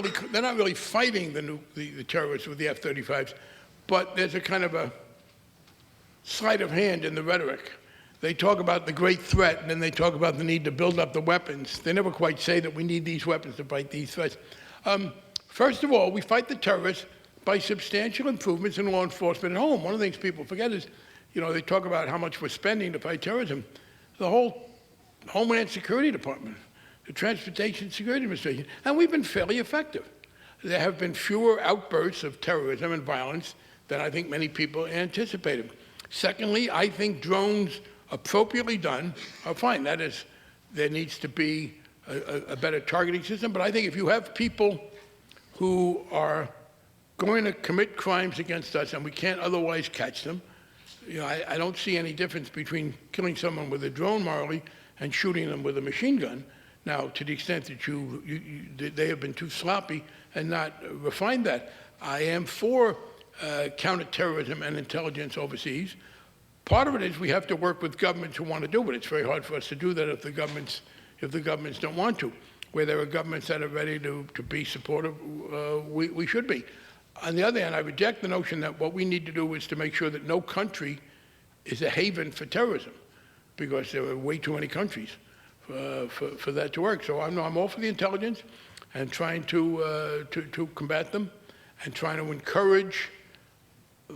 really fighting the terrorists with the F-35s, but there's a kind of a sleight of hand in the rhetoric. They talk about the great threat, and then they talk about the need to build up the weapons. They never quite say that we need these weapons to fight these threats. First of all, we fight the terrorists by substantial improvements in law enforcement at home. One of the things people forget is, you know, they talk about how much we're spending to fight terrorism. The whole Homeland Security Department, the Transportation Security Administration, and we've been fairly effective. There have been fewer outbursts of terrorism and violence than I think many people anticipated. Secondly, I think drones appropriately done are fine. That is, there needs to be a better targeting system. But I think if you have people who are going to commit crimes against us and we can't otherwise catch them, you know, I don't see any difference between killing someone with a drone morally and shooting them with a machine gun. Now, to the extent that they have been too sloppy and not refined that, I am for counterterrorism and intelligence overseas. Part of it is we have to work with governments who want to do it. It's very hard for us to do that if the governments don't want to. Where there are governments that are ready to be supportive, we should be. On the other hand, I reject the notion that what we need to do is to make sure that no country is a haven for terrorism, because there are way too many countries for that to work. So I'm all for the intelligence and trying to combat them and trying to encourage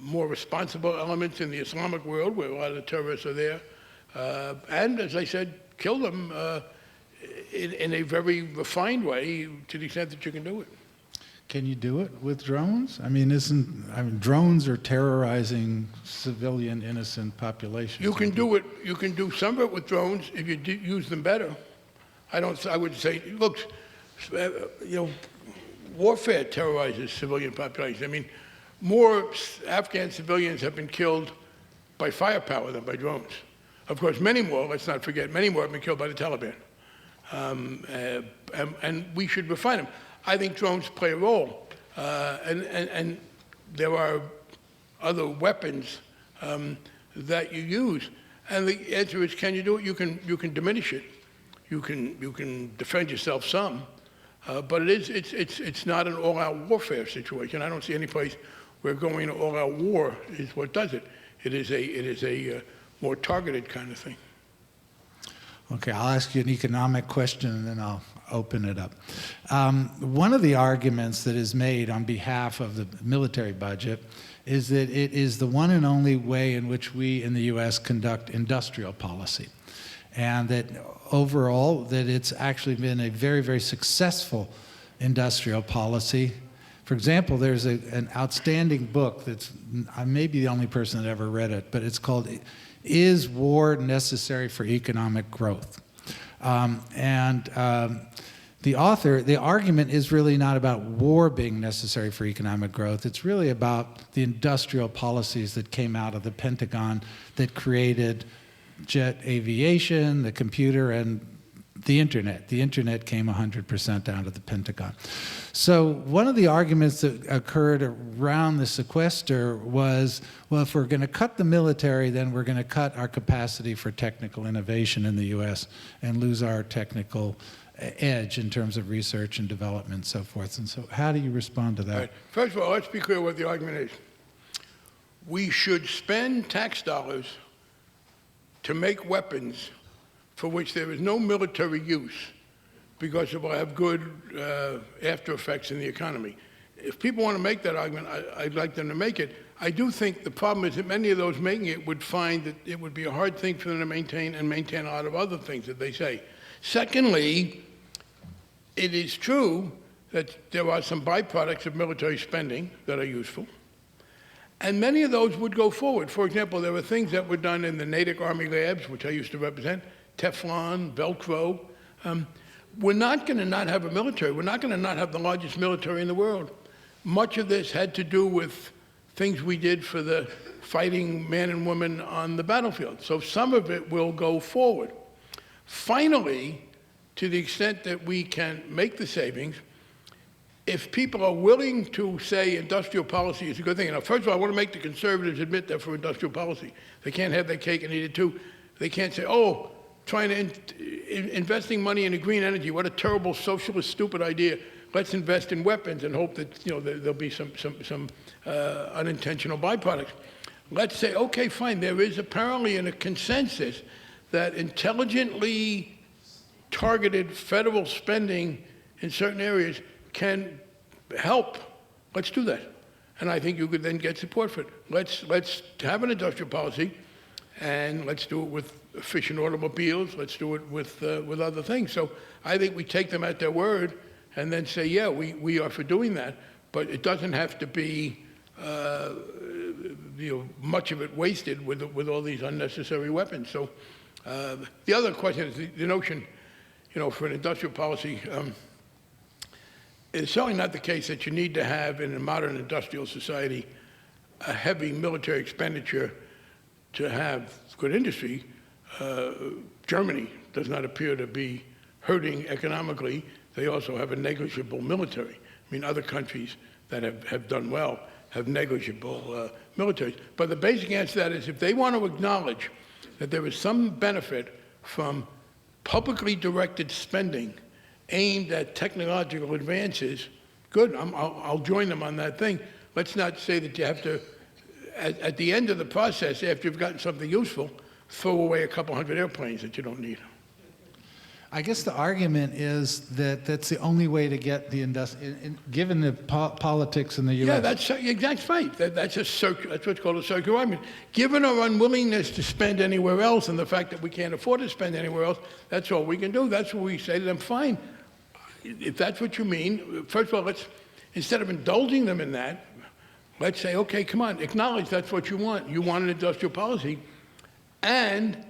more responsible elements in the Islamic world, where a lot of the terrorists are there, and as I said, kill them in a very refined way to the extent that you can do it. Can you do it with drones? I mean, drones are terrorizing civilian, innocent populations. You can do it. You can do some of it with drones if you use them better. I would say, look, warfare terrorizes civilian populations. I mean, more Afghan civilians have been killed by firepower than by drones. Of course, many more, let's not forget, many more have been killed by the Taliban. And we should refine them. I think drones play a role. And there are other weapons that you use. And the answer is, can you do it? You can diminish it. You can defend yourself some. But it's not an all-out warfare situation. I don't see any place where going to all-out war is what does it. It is a more targeted kind of thing. Okay, I'll ask you an economic question and then I'll open it up. One of the arguments that is made on behalf of the military budget is that it is the one and only way in which we in the U.S. conduct industrial policy. And that overall, that it's actually been a very, very successful industrial policy. For example, there's an outstanding book that's, I may be the only person that ever read it, but it's called Is War Necessary for Economic Growth? The author, the argument is really not about war being necessary for economic growth. It's really about the industrial policies that came out of the Pentagon that created jet aviation, the computer, and the internet. The internet came 100% out of the Pentagon. So one of the arguments that occurred around the sequester was, well, if we're going to cut the military, then we're going to cut our capacity for technical innovation in the U.S. and lose our technical edge in terms of research and development and so forth. And so how do you respond to that? Right. First of all, let's be clear what the argument is. We should spend tax dollars to make weapons for which there is no military use because it will have good after effects in the economy. If people want to make that argument, I'd like them to make it. I do think the problem is that many of those making it would find that it would be a hard thing for them to maintain and maintain a lot of other things that they say. Secondly, it is true that there are some byproducts of military spending that are useful. And many of those would go forward. For example, there were things that were done in the Natick Army labs, which I used to represent, Teflon, Velcro. We're not going to not have a military. We're not going to not have the largest military in the world. Much of this had to do with things we did for the fighting man and woman on the battlefield. So some of it will go forward. Finally, to the extent that we can make the savings, if people are willing to say industrial policy is a good thing. Now, first of all, I want to make the conservatives admit that for industrial policy. They can't have their cake and eat it too. They can't say, oh, trying to investing money in green energy, what a terrible socialist stupid idea. Let's invest in weapons and hope that there'll be some unintentional byproducts. Let's say, okay, fine. There is apparently a consensus that intelligently targeted federal spending in certain areas can help. Let's do that. And I think you could then get support for it. Let's have an industrial policy, and let's do it with efficient automobiles. Let's do it with other things. So I think we take them at their word and then say, yeah, we are for doing that. But it doesn't have to be much of it wasted with all these unnecessary weapons. So the other question is the notion, for an industrial policy. It's certainly not the case that you need to have in a modern industrial society a heavy military expenditure to have good industry. Germany does not appear to be hurting economically. They also have a negligible military. I mean, other countries that have done well have negligible militaries. But the basic answer to that is if they want to acknowledge that there is some benefit from publicly directed spending aimed at technological advances, good, I'll join them on that thing. Let's not say that you have to, at the end of the process, after you've gotten something useful, throw away a couple hundred airplanes that you don't need. I guess the argument is that that's the only way to get the given the politics in the U.S. Yeah, that's right. That's what's called a circular argument. Given our unwillingness to spend anywhere else and the fact that we can't afford to spend anywhere else, that's all we can do. That's what we say to them. Fine, if that's what you mean. First of all, instead of indulging them in that, let's say, okay, come on, acknowledge that's what you want. You want an industrial policy, and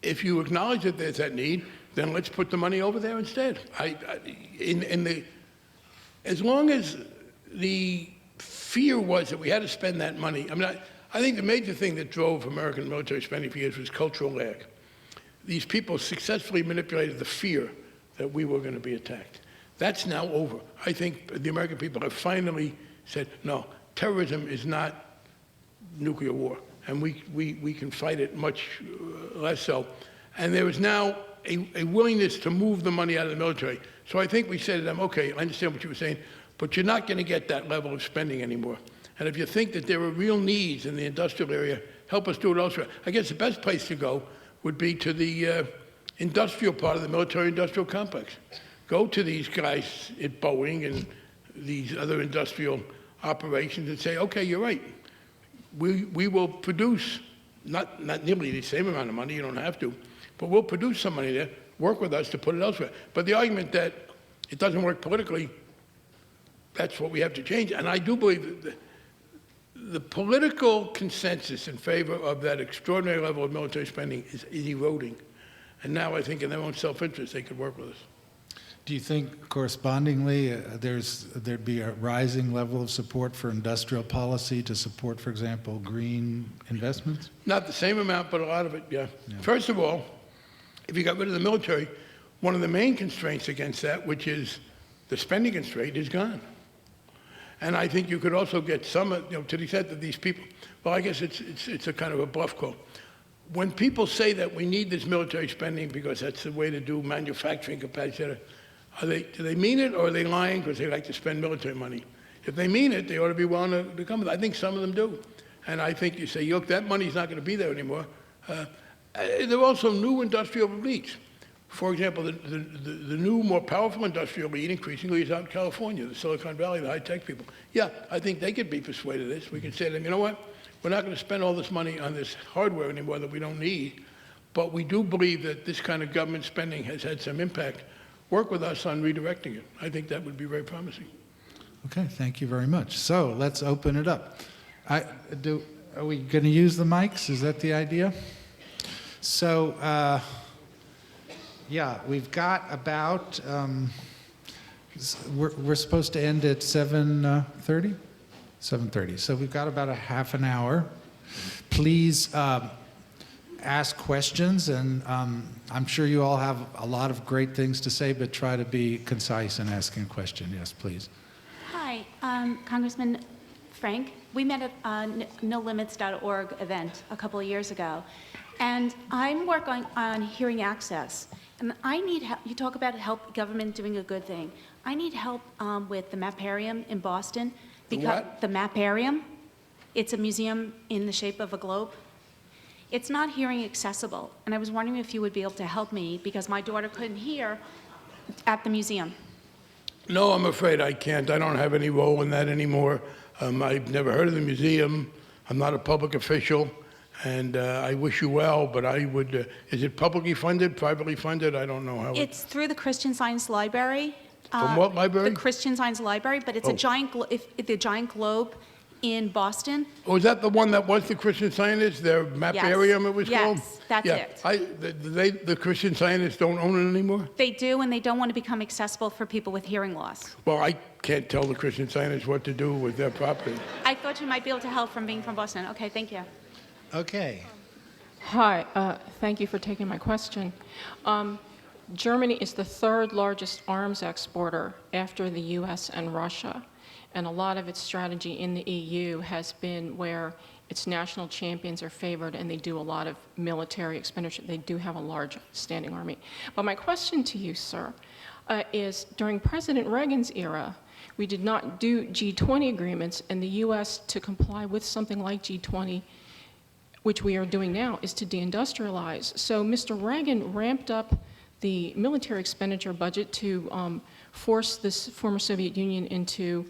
if you acknowledge that there's that need, then let's put the money over there instead. As long as the fear was that we had to spend that money, I think the major thing that drove American military spending for years was cultural lag. These people successfully manipulated the fear that we were going to be attacked. That's now over. I think the American people have finally said, no, terrorism is not nuclear war, and we can fight it much less so. And there is now a willingness to move the money out of the military. So I think we said to them, okay, I understand what you were saying, but you're not going to get that level of spending anymore. And if you think that there are real needs in the industrial area, help us do it elsewhere. I guess the best place to go would be to the industrial part of the military-industrial complex. Go to these guys at Boeing and these other industrial operations and say, okay, you're right. We will produce, not nearly the same amount of money, you don't have to, but we'll produce some money there, work with us to put it elsewhere. But the argument that it doesn't work politically, that's what we have to change. And I do believe that the political consensus in favor of that extraordinary level of military spending is eroding. And now I think in their own self-interest, they could work with us. Do you think correspondingly there'd be a rising level of support for industrial policy to support, for example, green investments? Not the same amount, but a lot of it, yeah. First of all, if you got rid of the military, one of the main constraints against that, which is the spending constraint, is gone. And I think you could also get some, to the extent that these people, well, I guess it's a kind of a bluff call. When people say that we need this military spending because that's the way to do manufacturing capacity, do they mean it, or are they lying because they like to spend military money? If they mean it, they ought to be willing to come with it. I think some of them do. And I think you say, look, that money's not going to be there anymore. There are also new industrial elites. For example, the new, more powerful industrial elite increasingly is out in California, the Silicon Valley, the high-tech people. Yeah, I think they could be persuaded of this. We can say to them, you know what? We're not going to spend all this money on this hardware anymore that we don't need, but we do believe that this kind of government spending has had some impact. Work with us on redirecting it. I think that would be very promising. Okay, thank you very much. So let's open it up. Are we going to use the mics? Is that the idea? So, yeah, we've got about, we're supposed to end at 7:30? 7:30. So we've got about a half an hour. Please ask questions, and I'm sure you all have a lot of great things to say, but try to be concise in asking a question. Yes, please. Hi, Congressman Frank. We met at a NoLimits.org event a couple of years ago, and I'm working on hearing access. And I need help. You talk about help, government doing a good thing. I need help with the Maparium in Boston. What? The Maparium. It's a museum in the shape of a globe. It's not hearing accessible, and I was wondering if you would be able to help me because my daughter couldn't hear at the museum. No, I'm afraid I can't. I don't have any role in that anymore. I've never heard of the museum. I'm not a public official, and I wish you well, but I would, is it publicly funded, privately funded? I don't know how It's through the Christian Science Library. From what library? The Christian Science Library, but it's a giant, the giant globe in Boston. Oh, is that the one that was the Christian Scientists? Their Maparium, it was called? Yes, that's it. The Christian Scientists don't own it anymore? They do, and they don't want to become accessible for people with hearing loss. Well, I can't tell the Christian Scientists what to do with their property. I thought you might be able to help from being from Boston. Okay, thank you. Okay. Hi, thank you for taking my question. Germany is the third largest arms exporter after the US and Russia, and a lot of its strategy in the EU has been where its national champions are favored and they do a lot of military expenditure. They do have a large standing army. But my question to you, sir, is during President Reagan's era, we did not do G20 agreements, and the US, to comply with something like G20, which we are doing now, is to deindustrialize. So Mr. Reagan ramped up the military expenditure budget to force this former Soviet Union into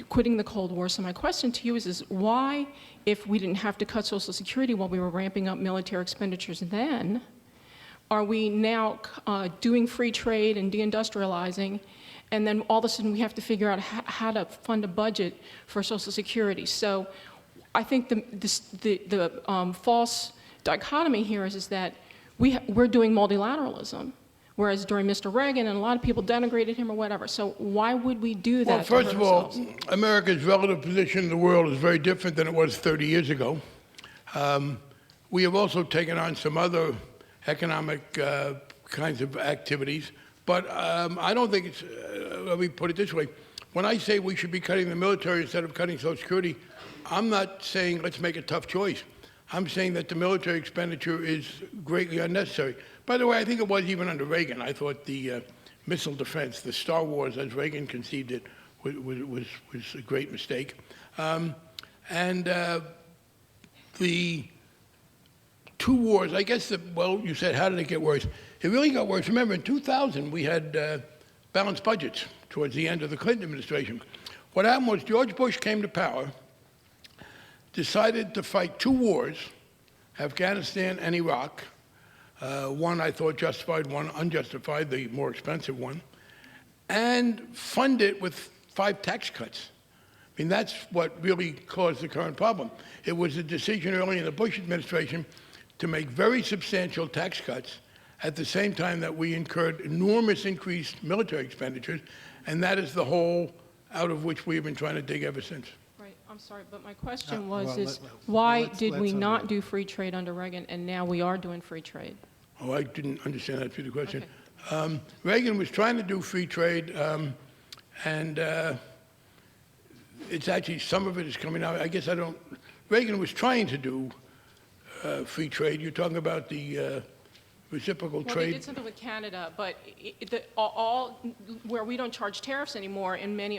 quitting the Cold War. So my question to you is why, if we didn't have to cut Social Security while we were ramping up military expenditures then, are we now doing free trade and deindustrializing, and then all of a sudden we have to figure out how to fund a budget for Social Security? So I think the false dichotomy here is that we're doing multilateralism, whereas during Mr. Reagan, and a lot of people denigrated him or whatever. So why would we do that? Well, first to of hurt all, ourselves? America's relative position in the world is very different than it was 30 years ago. We have also taken on some other economic kinds of activities, but I don't think it's, let me put it this way. When I say we should be cutting the military instead of cutting Social Security, I'm not saying let's make a tough choice. I'm saying that the military expenditure is greatly unnecessary. By the way, I think it was even under Reagan. I thought the missile defense, the Star Wars as Reagan conceived it, was a great mistake. The two wars, I guess, well, you said, how did it get worse? It really got worse. Remember, in 2000, we had balanced budgets towards the end of the Clinton administration. What happened was George Bush came to power, decided to fight two wars, Afghanistan and Iraq. One I thought justified, one unjustified, the more expensive one, and fund it with 5 tax cuts. I mean, that's what really caused the current problem. It was a decision early in the Bush administration to make very substantial tax cuts at the same time that we incurred enormous increased military expenditures, and that is the hole out of which we have been trying to dig ever since. Right, I'm sorry, but my question was, well, why did we let's not do free trade under Reagan, and now we are doing free trade? Oh, I didn't understand that through the question. Okay. Reagan was trying to do free trade, and it's actually, some of it is coming out. I guess I don't, Reagan was trying to do free trade. You're talking about the reciprocal Well, trade. they did something with Canada, but where we don't charge tariffs anymore on many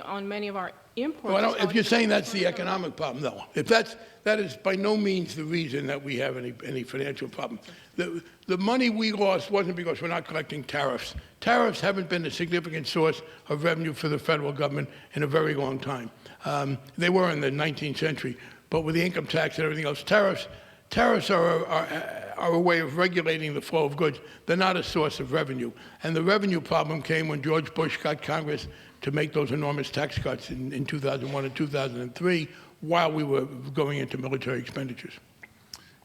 of our imports. Well, if you're saying that's the economic problem, no. If that is by no means the reason that we have any financial problem. The money we lost wasn't because we're not collecting tariffs. Tariffs haven't been a significant source of revenue for the federal government in a very long time. They were in the 19th century, but with the income tax and everything else, tariffs are a way of regulating the flow of goods. They're not a source of revenue. And the revenue problem came when George Bush got Congress to make those enormous tax cuts in 2001 and 2003 while we were going into military expenditures.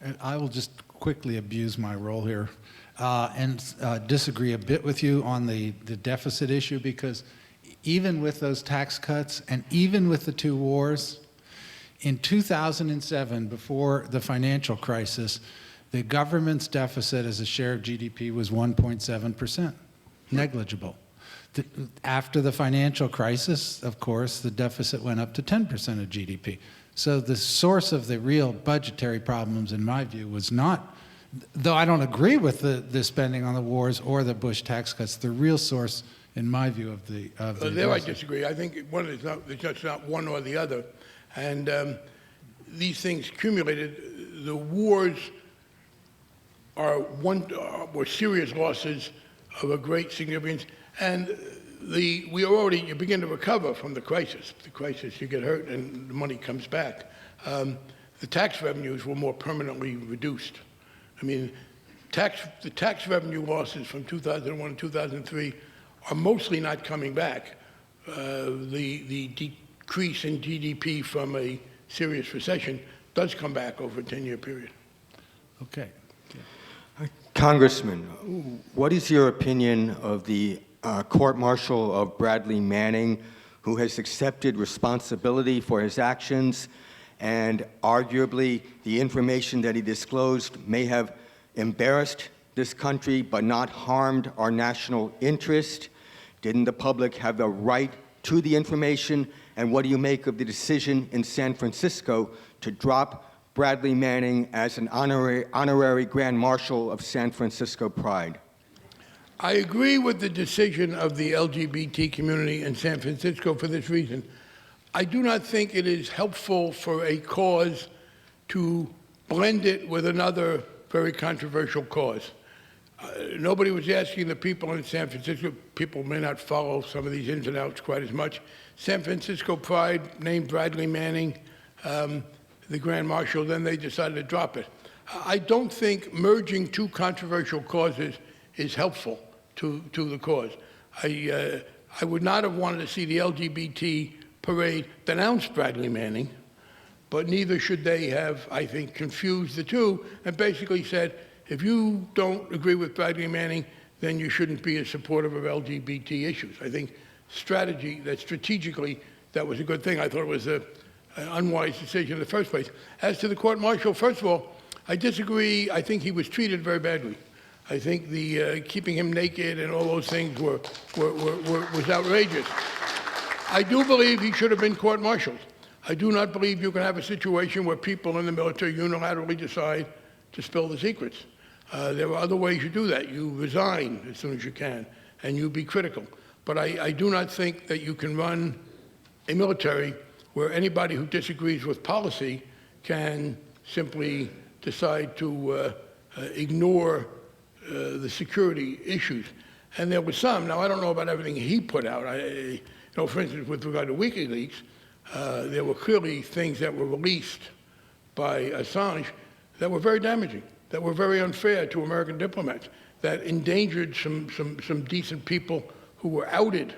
And I will just quickly abuse my role here and disagree a bit with you on the deficit issue, because even with those tax cuts and even with the two wars, in 2007, before the financial crisis, the government's deficit as a share of GDP was 1.7%, negligible. After the financial crisis, of course, the deficit went up to 10% of GDP. So the source of the real budgetary problems, in my view, was not, though I don't agree with the spending on the wars or the Bush tax cuts, the real source, in my view, of the There I disagree. I think it's just not one or the other. And these things accumulated. The wars were serious losses of a great significance. And you begin to recover from the crisis. The crisis, you get hurt and the money comes back. The tax revenues were more permanently reduced. I mean, the tax revenue losses from 2001 and 2003 are mostly not coming back. The decrease in GDP from a serious recession does come back over a 10-year period. Okay. Congressman, what is your opinion of the court-martial of Bradley Manning, who has accepted responsibility for his actions, and arguably the information that he disclosed may have embarrassed this country but not harmed our national interest? Didn't the public have the right to the information? And what do you make of the decision in San Francisco to drop Bradley Manning as an honorary Grand Marshal of San Francisco Pride? I agree with the decision of the LGBT community in San Francisco for this reason. I do not think it is helpful for a cause to blend it with another very controversial cause. Nobody was asking the people in San Francisco. People may not follow some of these ins and outs quite as much. San Francisco Pride named Bradley Manning the Grand Marshal, then they decided to drop it. I don't think merging two controversial causes is helpful to the cause. I would not have wanted to see the LGBT parade denounce Bradley Manning, but neither should they have, I think, confused the two and basically said, If you don't agree with Bradley Manning, then you shouldn't be a supporter of LGBT issues. I think strategically, that was a good thing. I thought it was an unwise decision in the first place. As to the court-martial, first of all, I disagree. I think he was treated very badly. I think the keeping him naked and all those things was outrageous. I do believe he should have been court-martialed. I do not believe you can have a situation where people in the military unilaterally decide to spill the secrets. There are other ways you do that. You resign as soon as you can, and you be critical. But I do not think that you can run a military where anybody who disagrees with policy can simply decide to ignore the security issues. And there was some. Now, I don't know about everything he put out. For instance, with regard to WikiLeaks, there were clearly things that were released by Assange that were very damaging, that were very unfair to American diplomats, that endangered some decent people who were outed,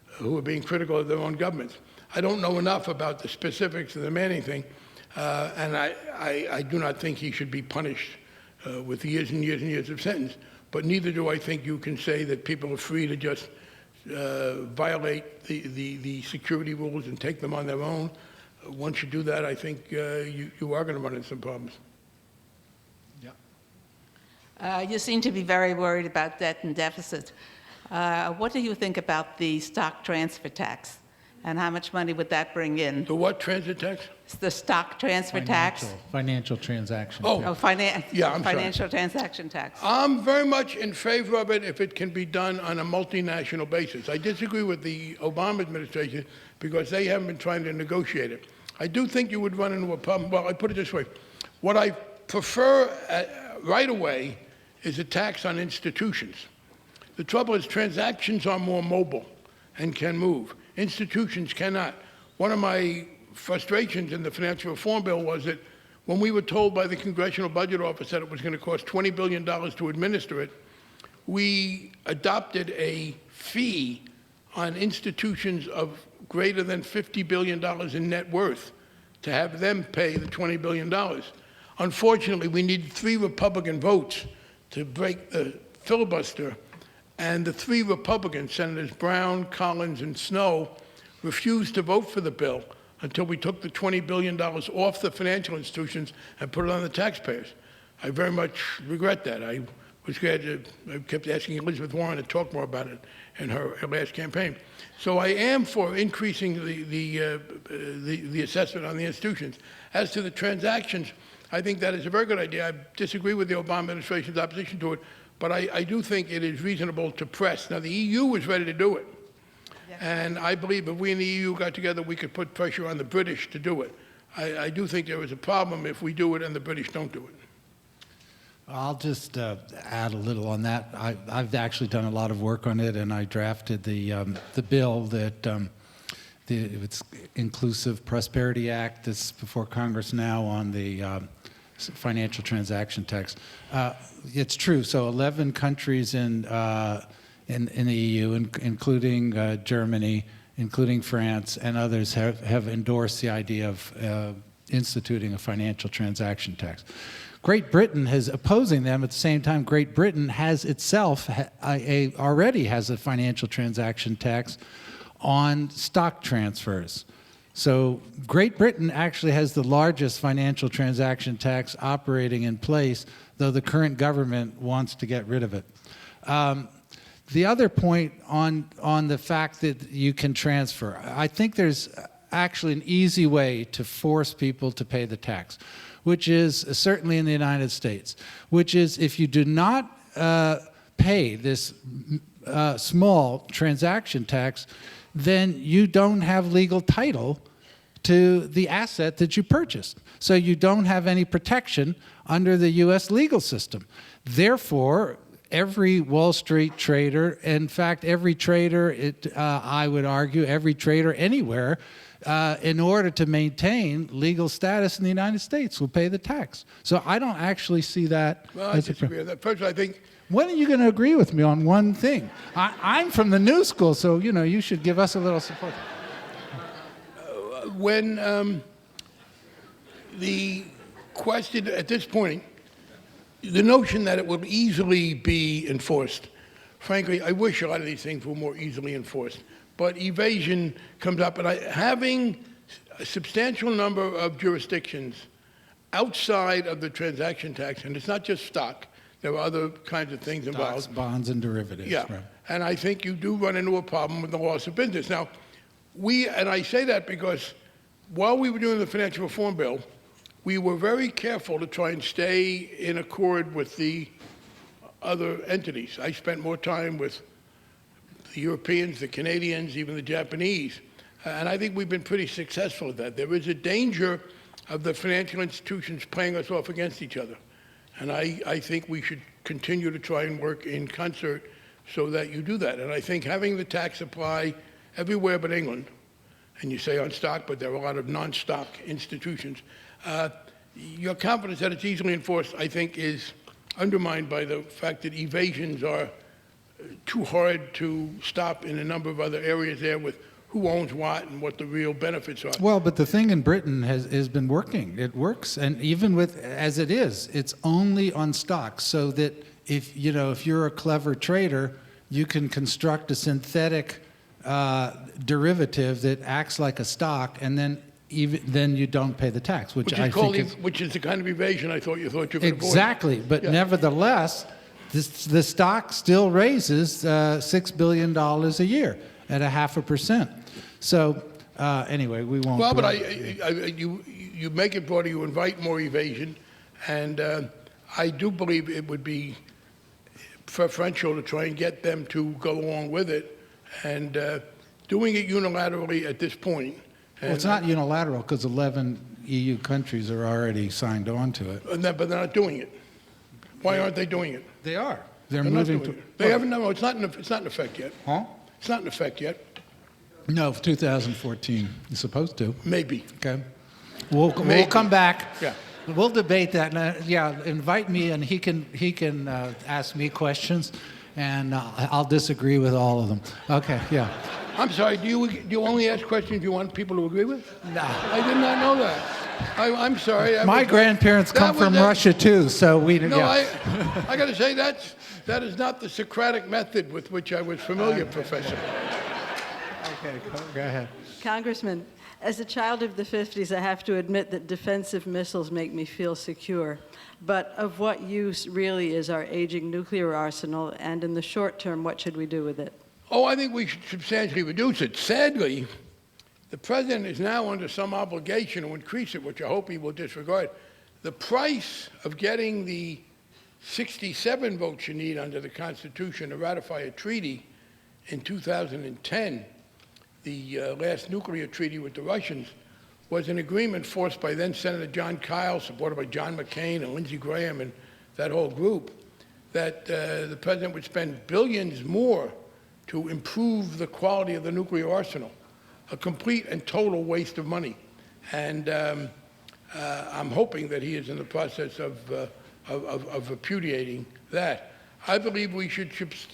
who were being critical of their own governments. I don't know enough about the specifics of the Manning thing, and I do not think he should be punished with years and years and years of sentence. But neither do I think you can say that people are free to just violate the security rules and take them on their own. Once you do that, I think you are going to run into some problems. You seem to be very worried about debt and deficit. What do you think about the stock transfer tax? And how much money would that bring in? The what transit tax? It's the stock transfer tax. Financial transaction. Oh, Yeah, I'm sorry. financial transaction tax. I'm very much in favor of it if it can be done on a multinational basis. I disagree with the Obama administration because they haven't been trying to negotiate it. I do think you would run into a problem. Well, I put it this way. What I prefer right away is a tax on institutions. The trouble is transactions are more mobile and can move. Institutions cannot. One of my frustrations in the financial reform bill was that when we were told by the Congressional Budget Office that it was going to cost $20 billion to administer it, we adopted a fee on institutions of greater than $50 billion in net worth to have them pay the $20 billion. Unfortunately, we needed 3 Republican votes to break the filibuster, and the 3 Republicans, Senators Brown, Collins, and Snow, refused to vote for the bill until we took the $20 billion off the financial institutions and put it on the taxpayers. I very much regret that. I was glad I kept asking Elizabeth Warren to talk more about it in her last campaign. So I am for increasing the assessment on the institutions. As to the transactions, I think that is a very good idea. I disagree with the Obama administration's opposition to it, but I do think it is reasonable to press. Now, the EU is ready to do it. Yes. And I believe if we in the EU got together, we could put pressure on the British to do it. I do think there is a problem if we do it and the British don't do it. I'll just add a little on that. I've actually done a lot of work on it, and I drafted the bill that it's Inclusive Prosperity Act that's before Congress now on the financial transaction tax. It's true. So 11 countries in the EU, including Germany, including France, and others have endorsed the idea of instituting a financial transaction tax. Great Britain is opposing them. At the same time, Great Britain has itself already has a financial transaction tax on stock transfers. So Great Britain actually has the largest financial transaction tax operating in place, though the current government wants to get rid of it. The other point on the fact that you can transfer, I think there's actually an easy way to force people to pay the tax, which is certainly in the United States, which is if you do not pay this small transaction tax, then you don't have legal title to the asset that you purchased. So you don't have any protection under the U.S. legal system. Therefore, every Wall Street trader, in fact, every trader, I would argue, every trader anywhere, in order to maintain legal status in the United States will pay the tax. So I don't actually see that. Well, I disagree with that. First, I think when are you going to agree with me on one thing? I'm from the new school, so you should give us a little support. When the question at this point the notion that it will easily be enforced, frankly, I wish a lot of these things were more easily enforced. But evasion comes up, and having a substantial number of jurisdictions outside of the transaction tax, and it's not just stock, there are other kinds of things involved. Stocks, bonds, and derivatives. Yeah, Right. and I think you do run into a problem with the loss of business. Now, and I say that because while we were doing the financial reform bill, we were very careful to try and stay in accord with the other entities. I spent more time with the Europeans, the Canadians, even the Japanese, and I think we've been pretty successful at that. There is a danger of the financial institutions playing us off against each other, and I think we should continue to try and work in concert so that you do that. And I think having the tax apply everywhere but England, and you say on stock, but there are a lot of non-stock institutions, your confidence that it's easily enforced, I think, is undermined by the fact that evasions are too hard to stop in a number of other areas there with who owns what and what the real benefits are. Well, but the thing in Britain has been working. It works, and even with as it is, it's only on stocks. So that if you're a clever trader, you can construct a synthetic derivative that acts like a stock, and then you don't pay the tax, which I think is which is the kind of evasion I thought you could avoid. exactly. But Yeah. nevertheless, the stock still raises $6 billion a year at 0.5%. So anyway, we won't. Well, but you make it broader, you invite more evasion, and I do believe it would be preferential to try and get them to go along with it, and doing it unilaterally at this point. Well, it's not unilateral because 11 EU countries are already signed on to it. But they're not doing it. Why aren't they doing it? They are. They're They're not moving doing to. it. They haven't. No, it's not in effect yet. Huh? It's not in effect yet. No, 2014. You're supposed to. Maybe. Okay. We'll Maybe. come back. Yeah. We'll debate that. Yeah, invite me, and he can ask me questions, and I'll disagree with all of them. Okay. Yeah. I'm sorry. Do you only ask questions you want people to agree with? No. I did not know that. I'm sorry. My grandparents come from Russia too, so we. No, yeah. I got to say that is not the Socratic method with which I was familiar, Professor. Okay. Go ahead. Congressman, as a child of the 50s, I have to admit that defensive missiles make me feel secure. But of what use really is our aging nuclear arsenal, and in the short term, what should we do with it? Oh, I think we should substantially reduce it. Sadly, the president is now under some obligation to increase it, which I hope he will disregard. The price of getting the 67 votes you need under the Constitution to ratify a treaty in 2010, the last nuclear treaty with the Russians, was an agreement forced by then Senator John Kyle, supported by John McCain and Lindsey Graham and that whole group, that the president would spend billions more to improve the quality of the nuclear arsenal, a complete and total waste of money. And I'm hoping that he is in the process of repudiating that. I believe we should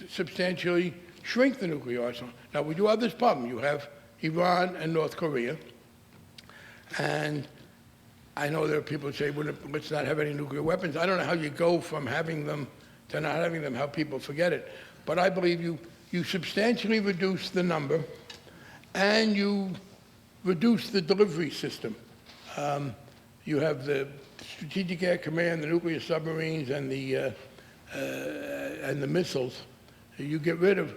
substantially shrink the nuclear arsenal. Now, we do have this problem. You have Iran and North Korea. And I know there are people who say, well, let's not have any nuclear weapons. I don't know how you go from having them to not having them, how people forget it. But I believe you substantially reduce the number, and you reduce the delivery system. You have the Strategic Air Command, the nuclear submarines, and the missiles. You get rid of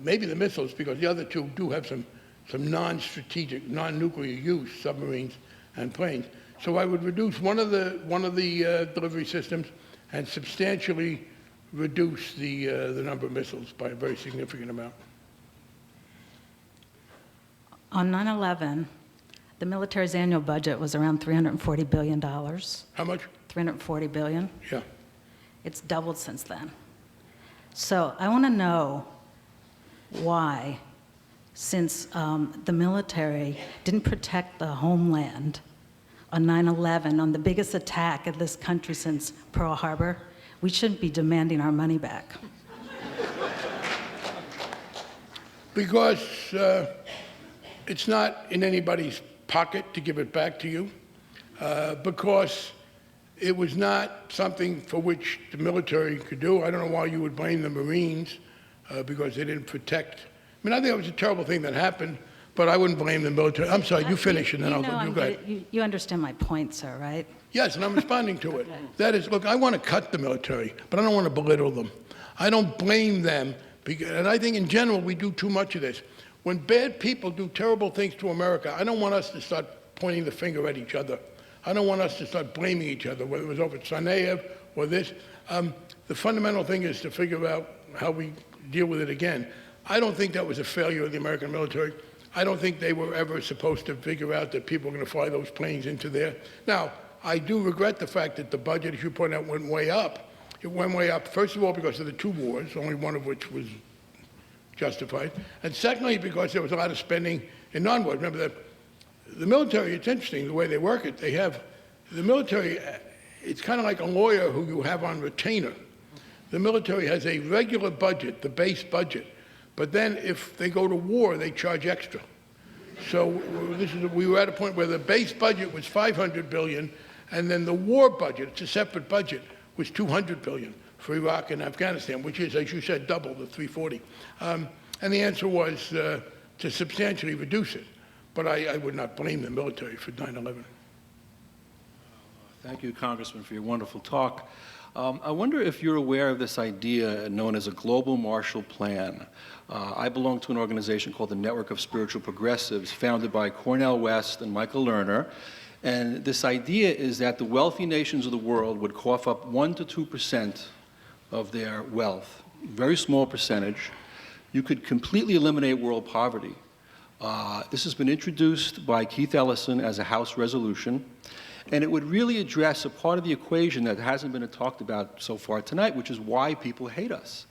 maybe the missiles, because the other two do have some non-strategic, non-nuclear use, submarines and planes. So I would reduce one of the delivery systems and substantially reduce the number of missiles by a very significant amount. On 9/11, the military's annual budget was around $340 billion. How much? $340 billion. Yeah. It's doubled since then. So I want to know why, since the military didn't protect the homeland on 9/11, on the biggest attack of this country since Pearl Harbor, we shouldn't be demanding our money back. Because it's not in anybody's pocket to give it back to you. Because It was not something for which the military could do. I don't know why you would blame the Marines because they didn't protect. I mean, I think it was a terrible thing that happened, but I wouldn't blame the military. I'm sorry, you finish and then I'll go. Go ahead. You understand my point, sir, right? Yes, and I'm responding to it. That is, look, I want to cut the military, but I don't want to belittle them. I don't blame them, and I think in general we do too much of this. When bad people do terrible things to America, I don't want us to start pointing the finger at each other. I don't want us to start blaming each other, whether it was over Tsarnaev or this. The fundamental thing is to figure out how we deal with it again. I don't think that was a failure of the American military. I don't think they were ever supposed to figure out that people were going to fly those planes into there. Now, I do regret the fact that the budget, as you pointed out, went way up. It went way up, first of all, because of the two wars, only one of which was justified. And secondly, because there was a lot of spending in non-war. Remember that the military, it's interesting the way they work it. They have, the military, it's kind of like a lawyer who you have on retainer. The military has a regular budget, the base budget. But then if they go to war, they charge extra. So we were at a point where the base budget was $500 billion, and then the war budget, it's a separate budget, was $200 billion for Iraq and Afghanistan, which is, as you said, double the 340. And the answer was to substantially reduce it. But I would not blame the military for 9/11. Thank you, Congressman, for your wonderful talk. I wonder if you're aware of this idea known as a global Marshall Plan. I belong to an organization called the Network of Spiritual Progressives, founded by Cornel West and Michael Lerner. And this idea is that the wealthy nations of the world would cough up 1% to 2% of their wealth, very small percentage. You could completely eliminate world poverty. This has been introduced by Keith Ellison as a House resolution, and it would really address a part of the equation that hasn't been talked about so far tonight, which is why people hate us.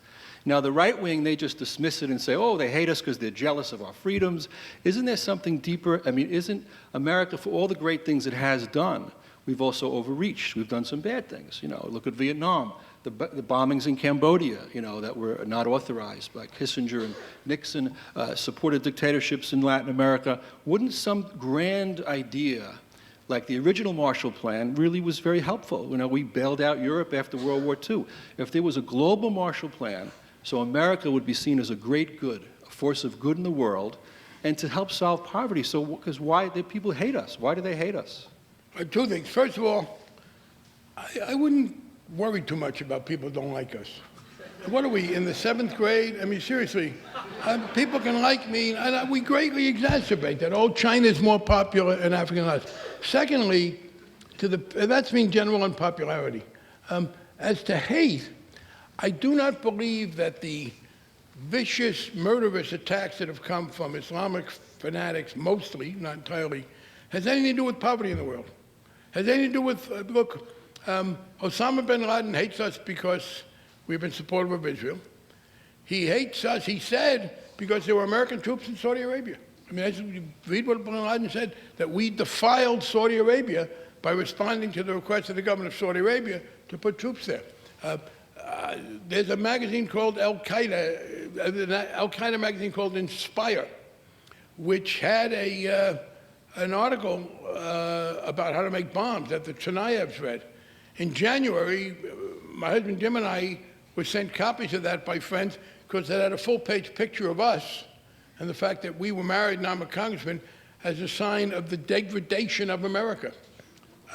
Now, the right wing, they just dismiss it and say, oh, they hate us because they're jealous of our freedoms. Isn't there something deeper? I mean, isn't America, for all the great things it has done, we've also overreached. We've done some bad things. You know, look at Vietnam, the bombings in Cambodia, you know, that were not authorized by Kissinger and Nixon, supported dictatorships in Latin America. Wouldn't some grand idea like the original Marshall Plan really was very helpful? You know, we bailed out Europe after World War II. If there was a global Marshall Plan, so America would be seen as a great good, a force of good in the world, and to help solve poverty. So, because why do people hate us? Why do they hate us? Two things. First of all, I wouldn't worry too much about people who don't like us. What are we, in the 7th grade? I mean, seriously, people can like me, and we greatly exacerbate that. Oh, China's more popular in Africa than us. Secondly, that's mean general unpopularity. As to hate, I do not believe that the vicious, murderous attacks that have come from Islamic fanatics, mostly, not entirely, has anything to do with poverty in the world. Has anything to do with, look, Osama bin Laden hates us because we've been supportive of Israel. He hates us, he said, because there were American troops in Saudi Arabia. I mean, you read what bin Laden said, that we defiled Saudi Arabia by responding to the request of the government of Saudi Arabia to put troops there. There's a magazine called Al-Qaeda magazine called Inspire, which had an article about how to make bombs that the Tsarnaevs read. In January, my husband Jim and I were sent copies of that by friends because it had a full-page picture of us and the fact that we were married and I'm a congressman as a sign of the degradation of America.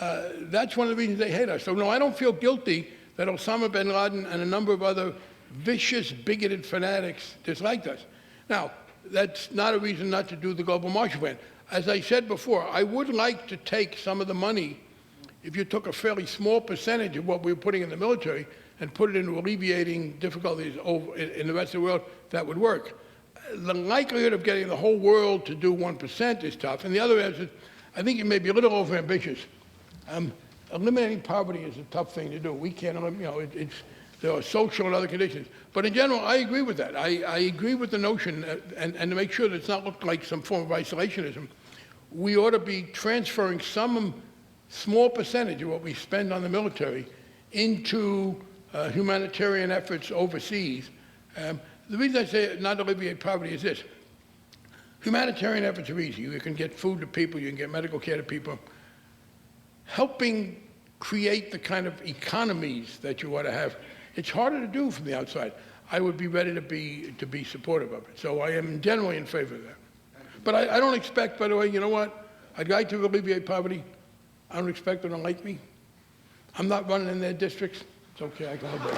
That's one of the reasons they hate us. So no, I don't feel guilty that Osama bin Laden and a number of other vicious, bigoted fanatics disliked us. Now, that's not a reason not to do the Global Marshall Plan. As I said before, I would like to take some of the money, if you took a fairly small percentage of what we were putting in the military and put it into alleviating difficulties in the rest of the world, that would work. The likelihood of getting the whole world to do 1% is tough. And the other is, I think you may be a little overambitious. Eliminating poverty is a tough thing to do. We can't, you know, there are social and other conditions. But in general, I agree with that. I agree with the notion, and to make sure that it's not looked like some form of isolationism, we ought to be transferring some small percentage of what we spend on the military into humanitarian efforts overseas. The reason I say not alleviate poverty is this. Humanitarian efforts are easy. You can get food to people, you can get medical care to people. Helping create the kind of economies that you ought to have. It's harder to do from the outside. I would be ready to be supportive of it. So I am generally in favor of that. But I don't expect, by the way, you know what? I'd like to alleviate poverty. I don't expect them to like me. I'm not running in their districts. It's okay, I can live there.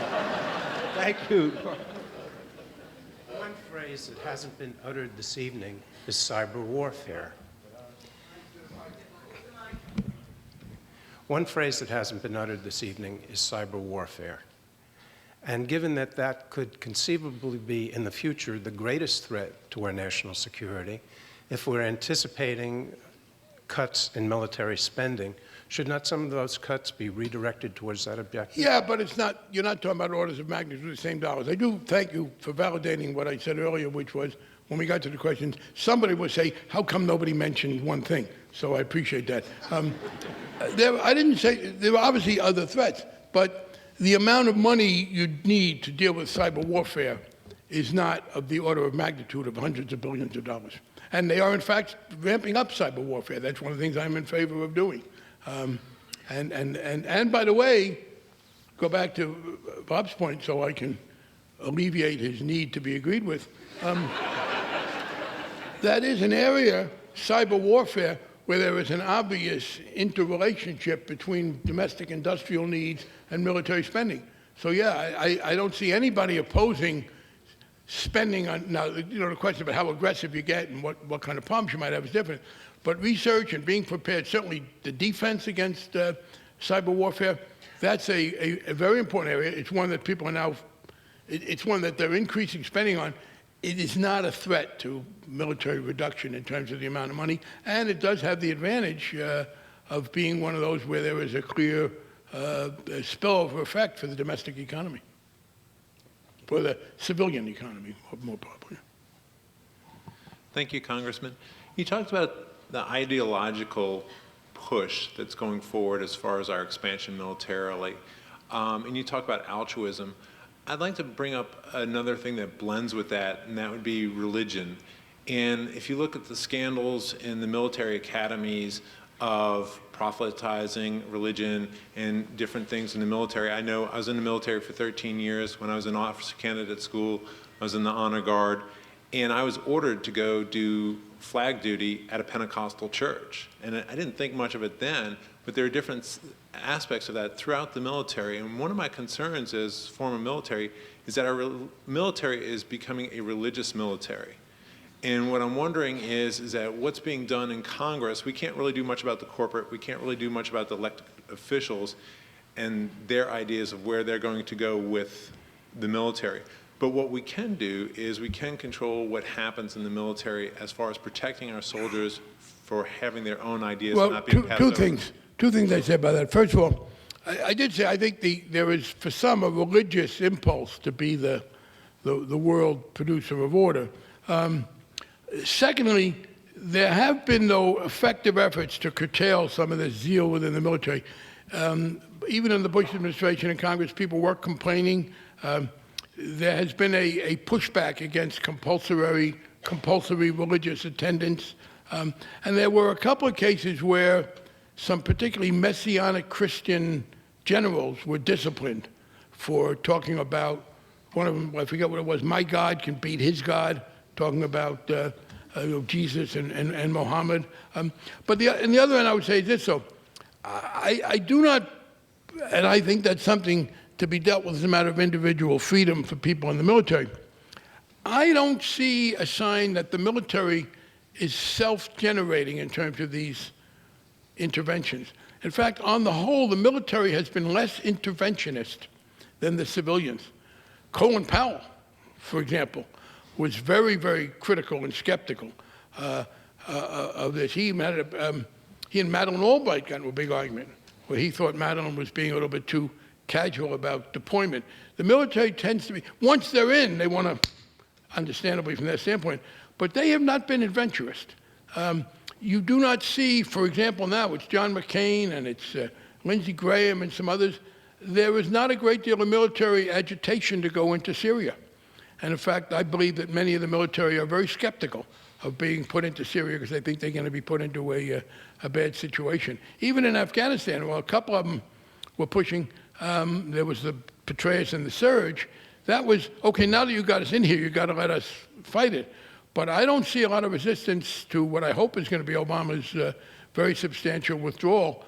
Thank you. One phrase that hasn't been uttered this evening is cyber warfare. One phrase that hasn't been uttered this evening is cyber warfare. And given that that could conceivably be in the future the greatest threat to our national security, if we're anticipating cuts in military spending, should not some of those cuts be redirected towards that objective? Yeah, but it's not, you're not talking about orders of magnitude, the same dollars. I do thank you for validating what I said earlier, which was, when we got to the questions, somebody would say, how come nobody mentioned one thing? So I appreciate that. I didn't say, there were obviously other threats, but the amount of money you'd need to deal with cyber warfare is not of the order of magnitude of hundreds of billions of dollars. And they are, in fact, ramping up cyber warfare. That's one of the things I'm in favor of doing. And by the way, go back to Bob's point so I can alleviate his need to be agreed with. That is an area, cyber warfare, where there is an obvious interrelationship between domestic industrial needs and military spending. So yeah, I don't see anybody opposing spending on, now, you know, the question about how aggressive you get and what kind of problems you might have is different. But research and being prepared, certainly the defense against cyber warfare, that's a very important area. It's one that people are now, it's one that they're increasing spending on. It is not a threat to military reduction in terms of the amount of money, and it does have the advantage of being one of those where there is a clear spillover effect for the domestic economy, for the civilian economy, more properly. Thank you, Congressman. You talked about the ideological push that's going forward as far as our expansion militarily, and you talk about altruism. I'd like to bring up another thing that blends with that, and that would be religion. And if you look at the scandals in the military academies of proselytizing religion and different things in the military, I know I was in the military for 13 years. When I was an officer candidate school, I was in the honor guard, and I was ordered to go do flag duty at a Pentecostal church. And I didn't think much of it then, but there are different aspects of that throughout the military. And one of my concerns as former military is that our military is becoming a religious military. And what I'm wondering is that what's being done in Congress, we can't really do much about the corporate, we can't really do much about the elected officials and their ideas of where they're going to go with the military. But what we can do is we can control what happens in the military as far as protecting our soldiers for having their own ideas and not being passed over. Two things I said about that. First of all, I did say I think there is, for some, a religious impulse to be the world producer of order. Secondly, there have been, though, effective efforts to curtail some of the zeal within the military. Even in the Bush administration and Congress, people were complaining. There has been a pushback against compulsory religious attendance. And there were a couple of cases where some particularly messianic Christian generals were disciplined for talking about, one of them, I forget what it was, my God can beat his God, talking about Jesus and Muhammad. But on the other hand, I would say this, though. I do not, and I think that's something to be dealt with as a matter of individual freedom for people in the military. I don't see a sign that the military is self-generating in terms of these interventions. In fact, on the whole, the military has been less interventionist than the civilians. Colin Powell, for example, was very, very critical and skeptical of this. He and Madeleine Albright got into a big argument where he thought Madeleine was being a little bit too casual about deployment. The military tends to be, once they're in, they want to, understandably from their standpoint, but they have not been adventurous. You do not see, for example, now it's John McCain and it's Lindsey Graham and some others, there is not a great deal of military agitation to go into Syria. And in fact, I believe that many of the military are very skeptical of being put into Syria because they think they're going to be put into a bad situation. Even in Afghanistan, well, a couple of them were pushing. There was the Petraeus and the Surge. That was, okay, now that you got us in here, you got to let us fight it. But I don't see a lot of resistance to what I hope is going to be Obama's very substantial withdrawal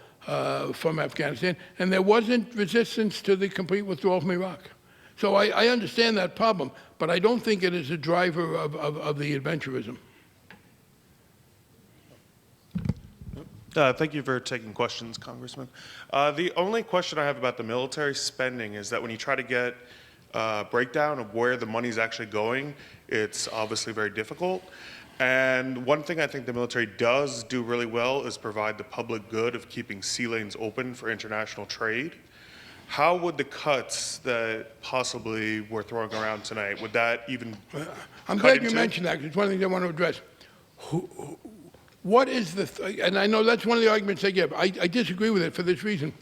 from Afghanistan. And there wasn't resistance to the complete withdrawal from Iraq. So I understand that problem, but I don't think it is a driver of the adventurism. Thank you for taking questions, Congressman. The only question I have about the military spending is that when you try to get a breakdown of where the money's actually going, it's obviously very difficult. And one thing I think the military does do really well is provide the public good of keeping sea lanes open for international trade. How would the cuts that possibly we're throwing around tonight, would that even I'm glad you mentioned that, because it's one of the things I want to address. What is and I know that's one of the arguments they give. I disagree with it for this reason.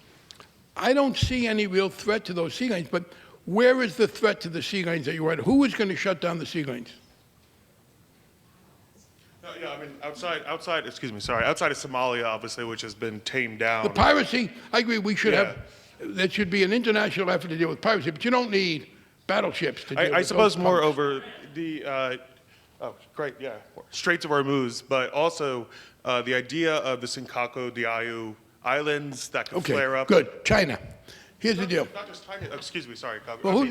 I don't see any real threat to those sea lanes, but where is the threat to the sea lanes that you're at? Who is going to shut down the sea lanes? Yeah, I mean, outside of Somalia, obviously, which has been tamed down. The piracy, I agree, we should have, there should be an international effort to deal with piracy, but you don't need battleships to deal with I suppose those more punks. over the, Straits of Hormuz, but also the idea of the Senkaku Diaoyu Islands that could flare up. Good. China. Here's the deal. Not just China, excuse me, sorry. Well,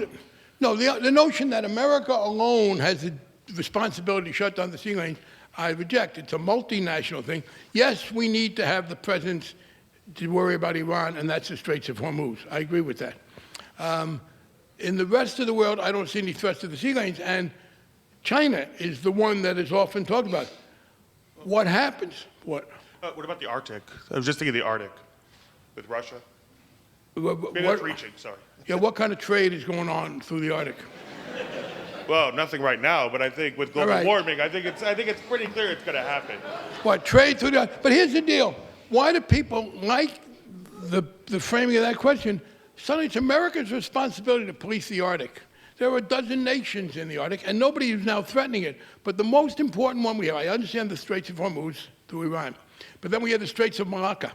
the notion that America alone has the responsibility to shut down the sea lanes, I reject. It's a multinational thing. Yes, we need to have the presence to worry about Iran, and that's the Straits of Hormuz. I agree with that. In the rest of the world, I don't see any threats to the sea lanes, and China is the one that is often talked about. What happens? What about the Arctic? I was just thinking of the Arctic with Russia. Maybe that's reaching, sorry. Yeah, what kind of trade is going on through the Arctic? Well, nothing right now, but I think with global warming, I think it's pretty clear it's going to happen. What, trade through the Arctic? But here's the deal. Why do people like the framing of that question? Suddenly it's America's responsibility to police the Arctic. There are a dozen nations in the Arctic, and nobody is now threatening it. But the most important one we have, I understand the Straits of Hormuz through Iran, but then we have the Straits of Malacca.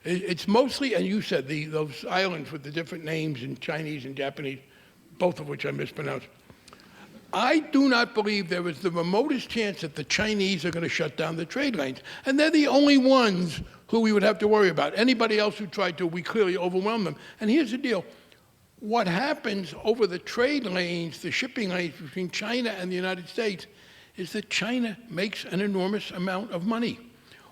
It's mostly, and you said, those islands with the different names in Chinese and Japanese, both of which I mispronounced. I do not believe there is the remotest chance that the Chinese are going to shut down the trade lanes. And they're the only ones who we would have to worry about. Anybody else who tried to, we clearly overwhelm them. And here's the deal. What happens over the trade lanes, the shipping lanes between China and the United States, is that China makes an enormous amount of money.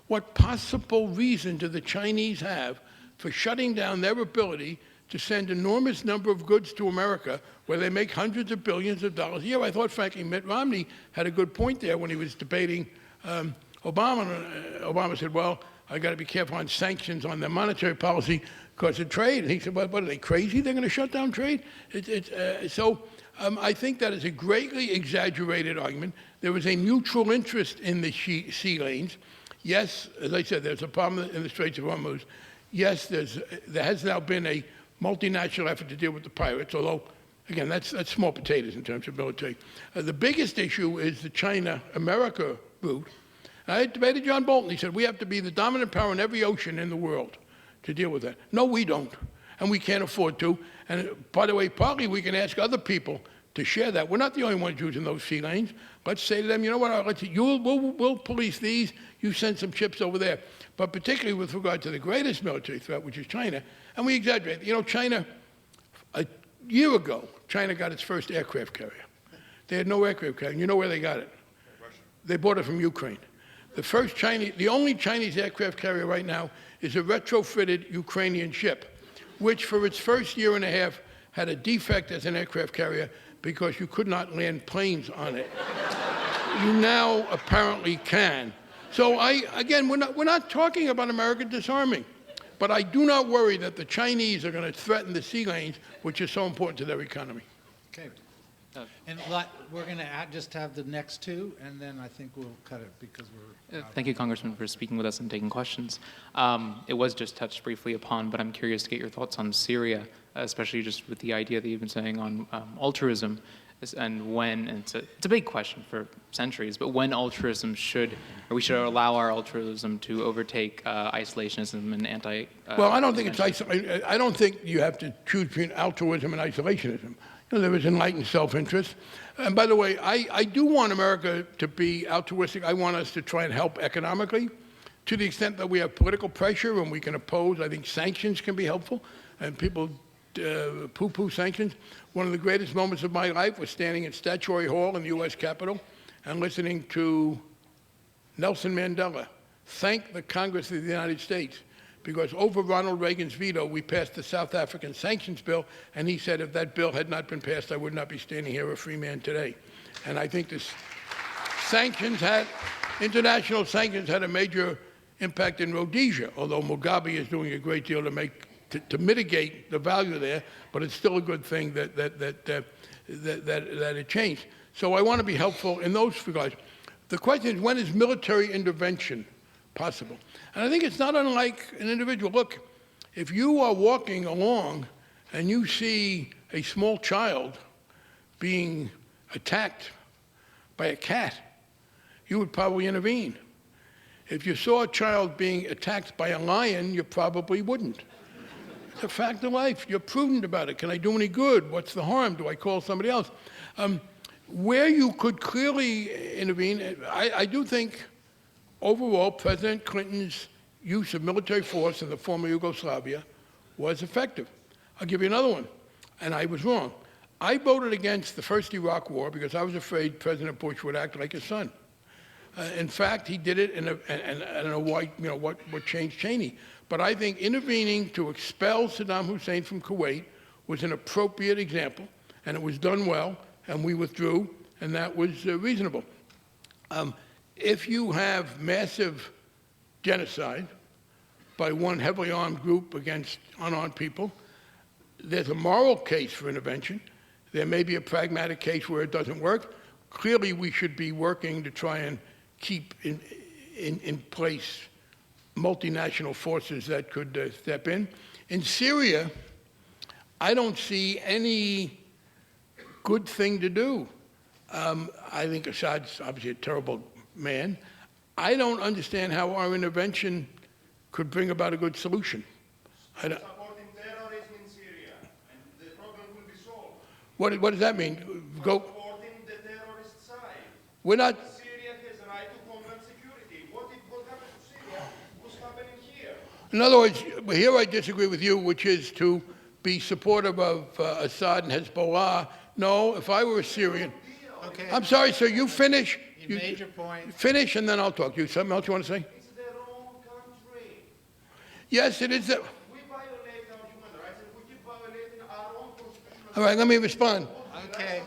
What possible reason do the Chinese have for shutting down their ability to send enormous number of goods to America where they make hundreds of billions of dollars a year? I thought, frankly, Mitt Romney had a good point there when he was debating Obama. Obama said, well, I got to be careful on sanctions on their monetary policy because of trade. And he said, what are they, crazy? They're going to shut down trade? I think that is a greatly exaggerated argument. There is a mutual interest in the sea lanes. Yes, as I said, there's a problem in the Straits of Hormuz. Yes, there has now been a multinational effort to deal with the pirates, although, again, that's small potatoes in terms of military. The biggest issue is the China-America route. I debated John Bolton. He said, we have to be the dominant power in every ocean in the world to deal with that. No, we don't, and we can't afford to. And by the way, partly we can ask other people to share that. We're not the only ones using those sea lanes. Let's say to them, you know what, we'll police these, you send some ships over there. But particularly with regard to the greatest military threat, which is China, and we exaggerate. You know, China, a year ago, China got its first aircraft carrier. They had no aircraft carrier. You know where they got it? Russia. They bought it from Ukraine. The only Chinese aircraft carrier right now is a retrofitted Ukrainian ship, which for its first year and a half had a defect as an aircraft carrier because you could not land planes on it. You now apparently can. So again, we're not talking about America disarming, but I do not worry that the Chinese are going to threaten the sea lanes, which is so important to their economy. Okay. And we're going to just have the next two, and then I think we'll cut it because we're... Thank you, Congressman, for speaking with us and taking questions. It was just touched briefly upon, but I'm curious to get your thoughts on Syria, especially just with the idea that you've been saying on altruism. and when, and it's a big question for centuries, but when altruism should, or we should allow our altruism to overtake isolationism and anti. Well, I don't think I don't think you have to choose between altruism and isolationism. You know, there is enlightened self-interest. And by the way, I do want America to be altruistic. I want us to try and help economically. To the extent that we have political pressure and we can oppose, I think sanctions can be helpful. And people poo-poo sanctions. One of the greatest moments of my life was standing at Statuary Hall in the U.S. Capitol and listening to Nelson Mandela thank the Congress of the United States, because over Ronald Reagan's veto, we passed the South African sanctions bill, and he said if that bill had not been passed, I would not be standing here a free man today. And I think this international sanctions had a major impact in Rhodesia, although Mugabe is doing a great deal to mitigate the value there, but it's still a good thing that it changed. So I want to be helpful in those regards. The question is, when is military intervention possible? And I think it's not unlike an individual. Look, if you are walking along and you see a small child being attacked by a cat, you would probably intervene. If you saw a child being attacked by a lion, you probably wouldn't. It's a fact of life. You're prudent about it. Can I do any good? What's the harm? Do I call somebody else? Where you could clearly intervene, I do think overall President Clinton's use of military force in the former Yugoslavia was effective. I'll give you another one, and I was wrong. I voted against the first Iraq War because I was afraid President Bush would act like his son. In fact, he did it and I don't know why, what changed Cheney. But I think intervening to expel Saddam Hussein from Kuwait was an appropriate example, and it was done well, and we withdrew, and that was reasonable. If you have massive genocide by one heavily armed group against unarmed people, there's a moral case for intervention. There may be a pragmatic case where it doesn't work. Clearly, we should be working to try and keep in place multinational forces that could step in. In Syria, I don't see any good thing to do. I think Assad's obviously a terrible man. I don't understand how our intervention could bring about a good solution. Supporting terrorism in Syria, and the problem will be solved. What does that mean? Go. Supporting the terrorist side. We're not. Syria has a right to homeland security. What happened to Syria? What's happening here? In other words, here I disagree with you, which is to be supportive of Assad and Hezbollah. No, if I were a Syrian. Okay. I'm sorry, sir, you finish. You made your point. Finish, and then I'll talk. You something else you want to say? It's their own country. Yes, it is. We violate our human rights, and we keep violating our own constitutional. All right, let me respond. Okay.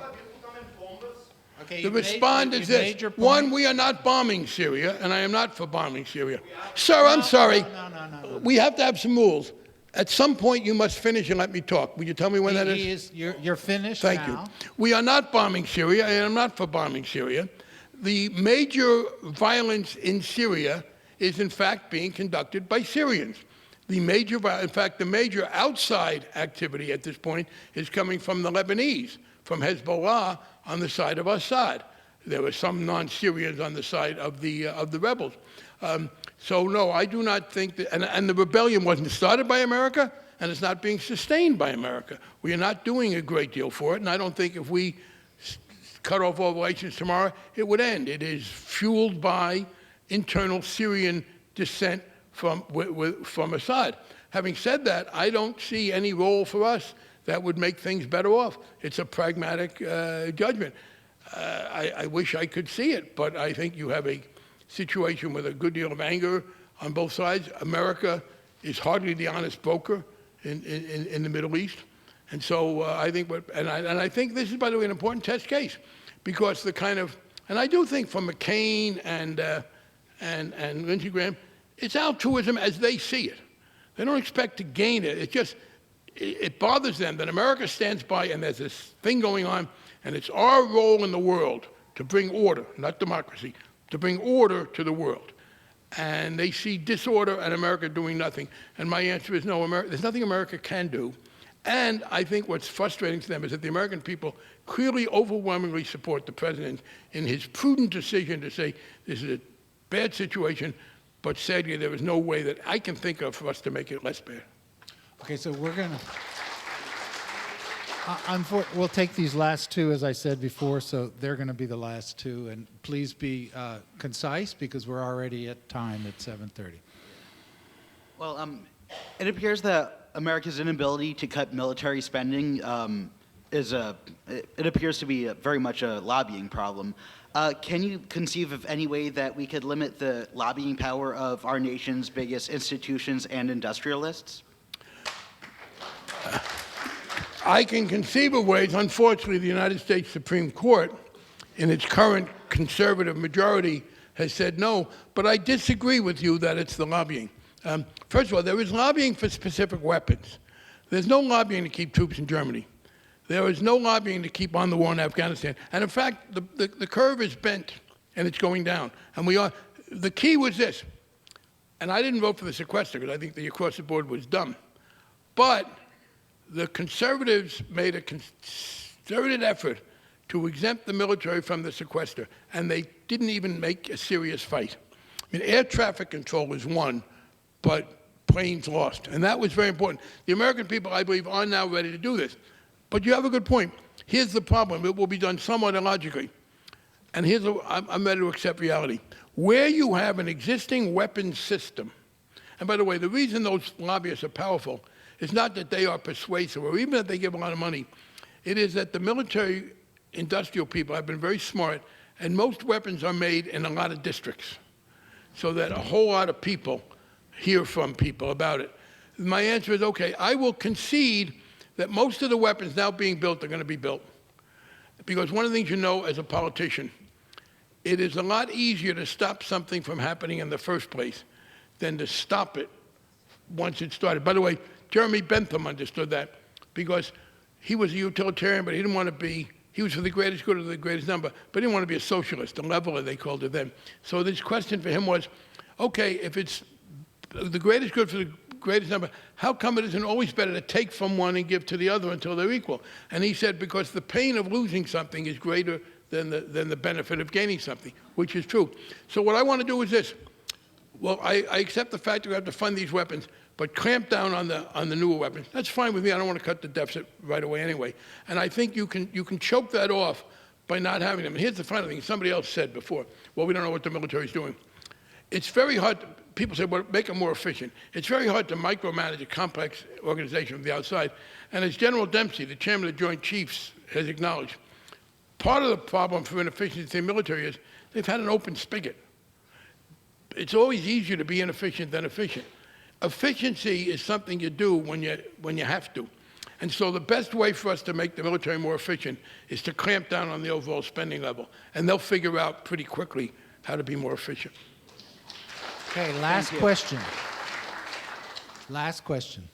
Okay. The respond is this. One, we are not bombing Syria, and I am not for bombing Syria. Sir, I'm sorry. No. We have to have some rules. At some point, you must finish and let me talk. Will you tell me when that is? You're finished Thank now. you. We are not bombing Syria, and I'm not for bombing Syria. The major violence in Syria is, in fact, being conducted by Syrians. In fact, the major outside activity at this point is coming from the Lebanese, from Hezbollah on the side of Assad. There were some non-Syrians on the side of the rebels. So no, I do not think that, and the rebellion wasn't started by America, and it's not being sustained by America. We are not doing a great deal for it, and I don't think if we cut off all relations tomorrow, it would end. It is fueled by internal Syrian dissent from Assad. Having said that, I don't see any role for us that would make things better off. It's a pragmatic judgment. I wish I could see it, but I think you have a situation with a good deal of anger on both sides. America is hardly the honest broker in the Middle East. And so I think, I think this is, by the way, an important test case, because the kind of, and I do think from McCain and Lindsey Graham, it's altruism as they see it. They don't expect to gain it. It just, it bothers them that America stands by and there's this thing going on, and it's our role in the world to bring order, not democracy, to bring order to the world. And they see disorder and America doing nothing. And my answer is no, there's nothing America can do. And I think what's frustrating to them is that the American people clearly overwhelmingly support the president in his prudent decision to say this is a bad situation, but sadly there is no way that I can think of for us to make it less bad. Okay, so we're going to... we'll take these last two, as I said before, so they're going to be the last two. And please be concise, because we're already at time at 7:30. Well, it appears that America's inability to cut military spending it appears to be very much a lobbying problem. Can you conceive of any way that we could limit the lobbying power of our nation's biggest institutions and industrialists? I can conceive of ways. Unfortunately, the United States Supreme Court, in its current conservative majority, has said no, but I disagree with you that it's the lobbying. First of all, there is lobbying for specific weapons. There's no lobbying to keep troops in Germany. There is no lobbying to keep on the war in Afghanistan. And in fact, the curve is bent, and it's going down. And the key was this, and I didn't vote for the sequester because I think the across-the-board was dumb, but the conservatives made a concerted effort to exempt the military from the sequester, and they didn't even make a serious fight. I mean, air traffic control is won, but planes lost, and that was very important. The American people, I believe, are now ready to do this. But you have a good point. Here's the problem. It will be done somewhat illogically. And I'm ready to accept reality. Where you have an existing weapons system, and by the way, the reason those lobbyists are powerful is not that they are persuasive or even that they give a lot of money. It is that the military industrial people have been very smart, and most weapons are made in a lot of districts, so that a whole lot of people hear from people about it. My answer is, okay, I will concede that most of the weapons now being built are going to be built. Because one of the things you know as a politician, it is a lot easier to stop something from happening in the first place than to stop it once it started. By the way, Jeremy Bentham understood that because he was a utilitarian, but he didn't want to be, he was for the greatest good of the greatest number, but he didn't want to be a socialist, a leveler they called it then. So this question for him was, okay, if it's the greatest good for the greatest number, how come it isn't always better to take from one and give to the other until they're equal? And he said, because the pain of losing something is greater than the benefit of gaining something, which is true. So what I want to do is this. Well, I accept the fact that we have to fund these weapons, but clamp down on the newer weapons. That's fine with me. I don't want to cut the deficit right away anyway. And I think you can choke that off by not having them. And here's the final thing. Somebody else said before, well, we don't know what the military is doing. It's very hard. People say, well, make them more efficient. It's very hard to micromanage a complex organization from the outside. And as General Dempsey, the chairman of the Joint Chiefs, has acknowledged, part of the problem for inefficiency in the military is they've had an open spigot. It's always easier to be inefficient than efficient. Efficiency is something you do when you have to. And so the best way for us to make the military more efficient is to clamp down on the overall spending level. And they'll figure out pretty quickly how to be more efficient. Okay, last question. Last question.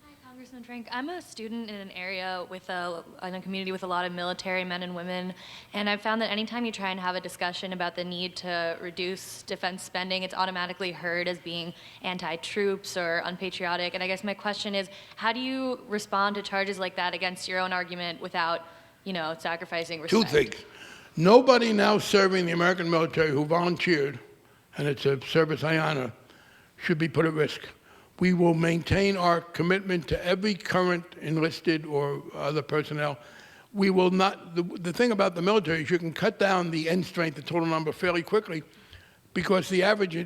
Hi, Congressman Frank. I'm a student in an area in a community with a lot of military men and women, and I've found that anytime you try and have a discussion about the need to reduce defense spending, it's automatically heard as being anti-troops or unpatriotic. And I guess my question is, how do you respond to charges like that against your own argument without, sacrificing respect? Two things. Nobody now serving the American military who volunteered, and it's a service I honor, should be put at risk. We will maintain our commitment to every current enlisted or other personnel. We will not, the thing about the military is you can cut down the end strength, the total number, fairly quickly because the average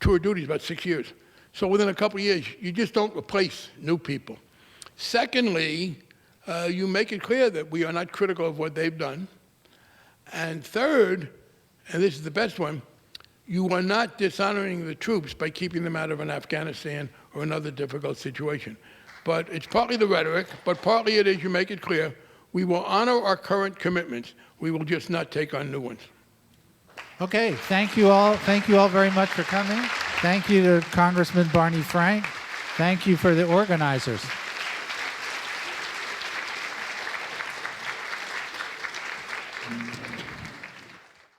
tour duty is about 6 years. So within a couple of years, you just don't replace new people. Secondly, you make it clear that we are not critical of what they've done. And third, and this is the best one, you are not dishonoring the troops by keeping them out of an Afghanistan or another difficult situation. But it's partly the rhetoric, but partly it is you make it clear we will honor our current commitments. We will just not take on new ones. Okay, thank you all. Thank you all very much for coming. Thank you to Congressman Barney Frank. Thank you for the organizers.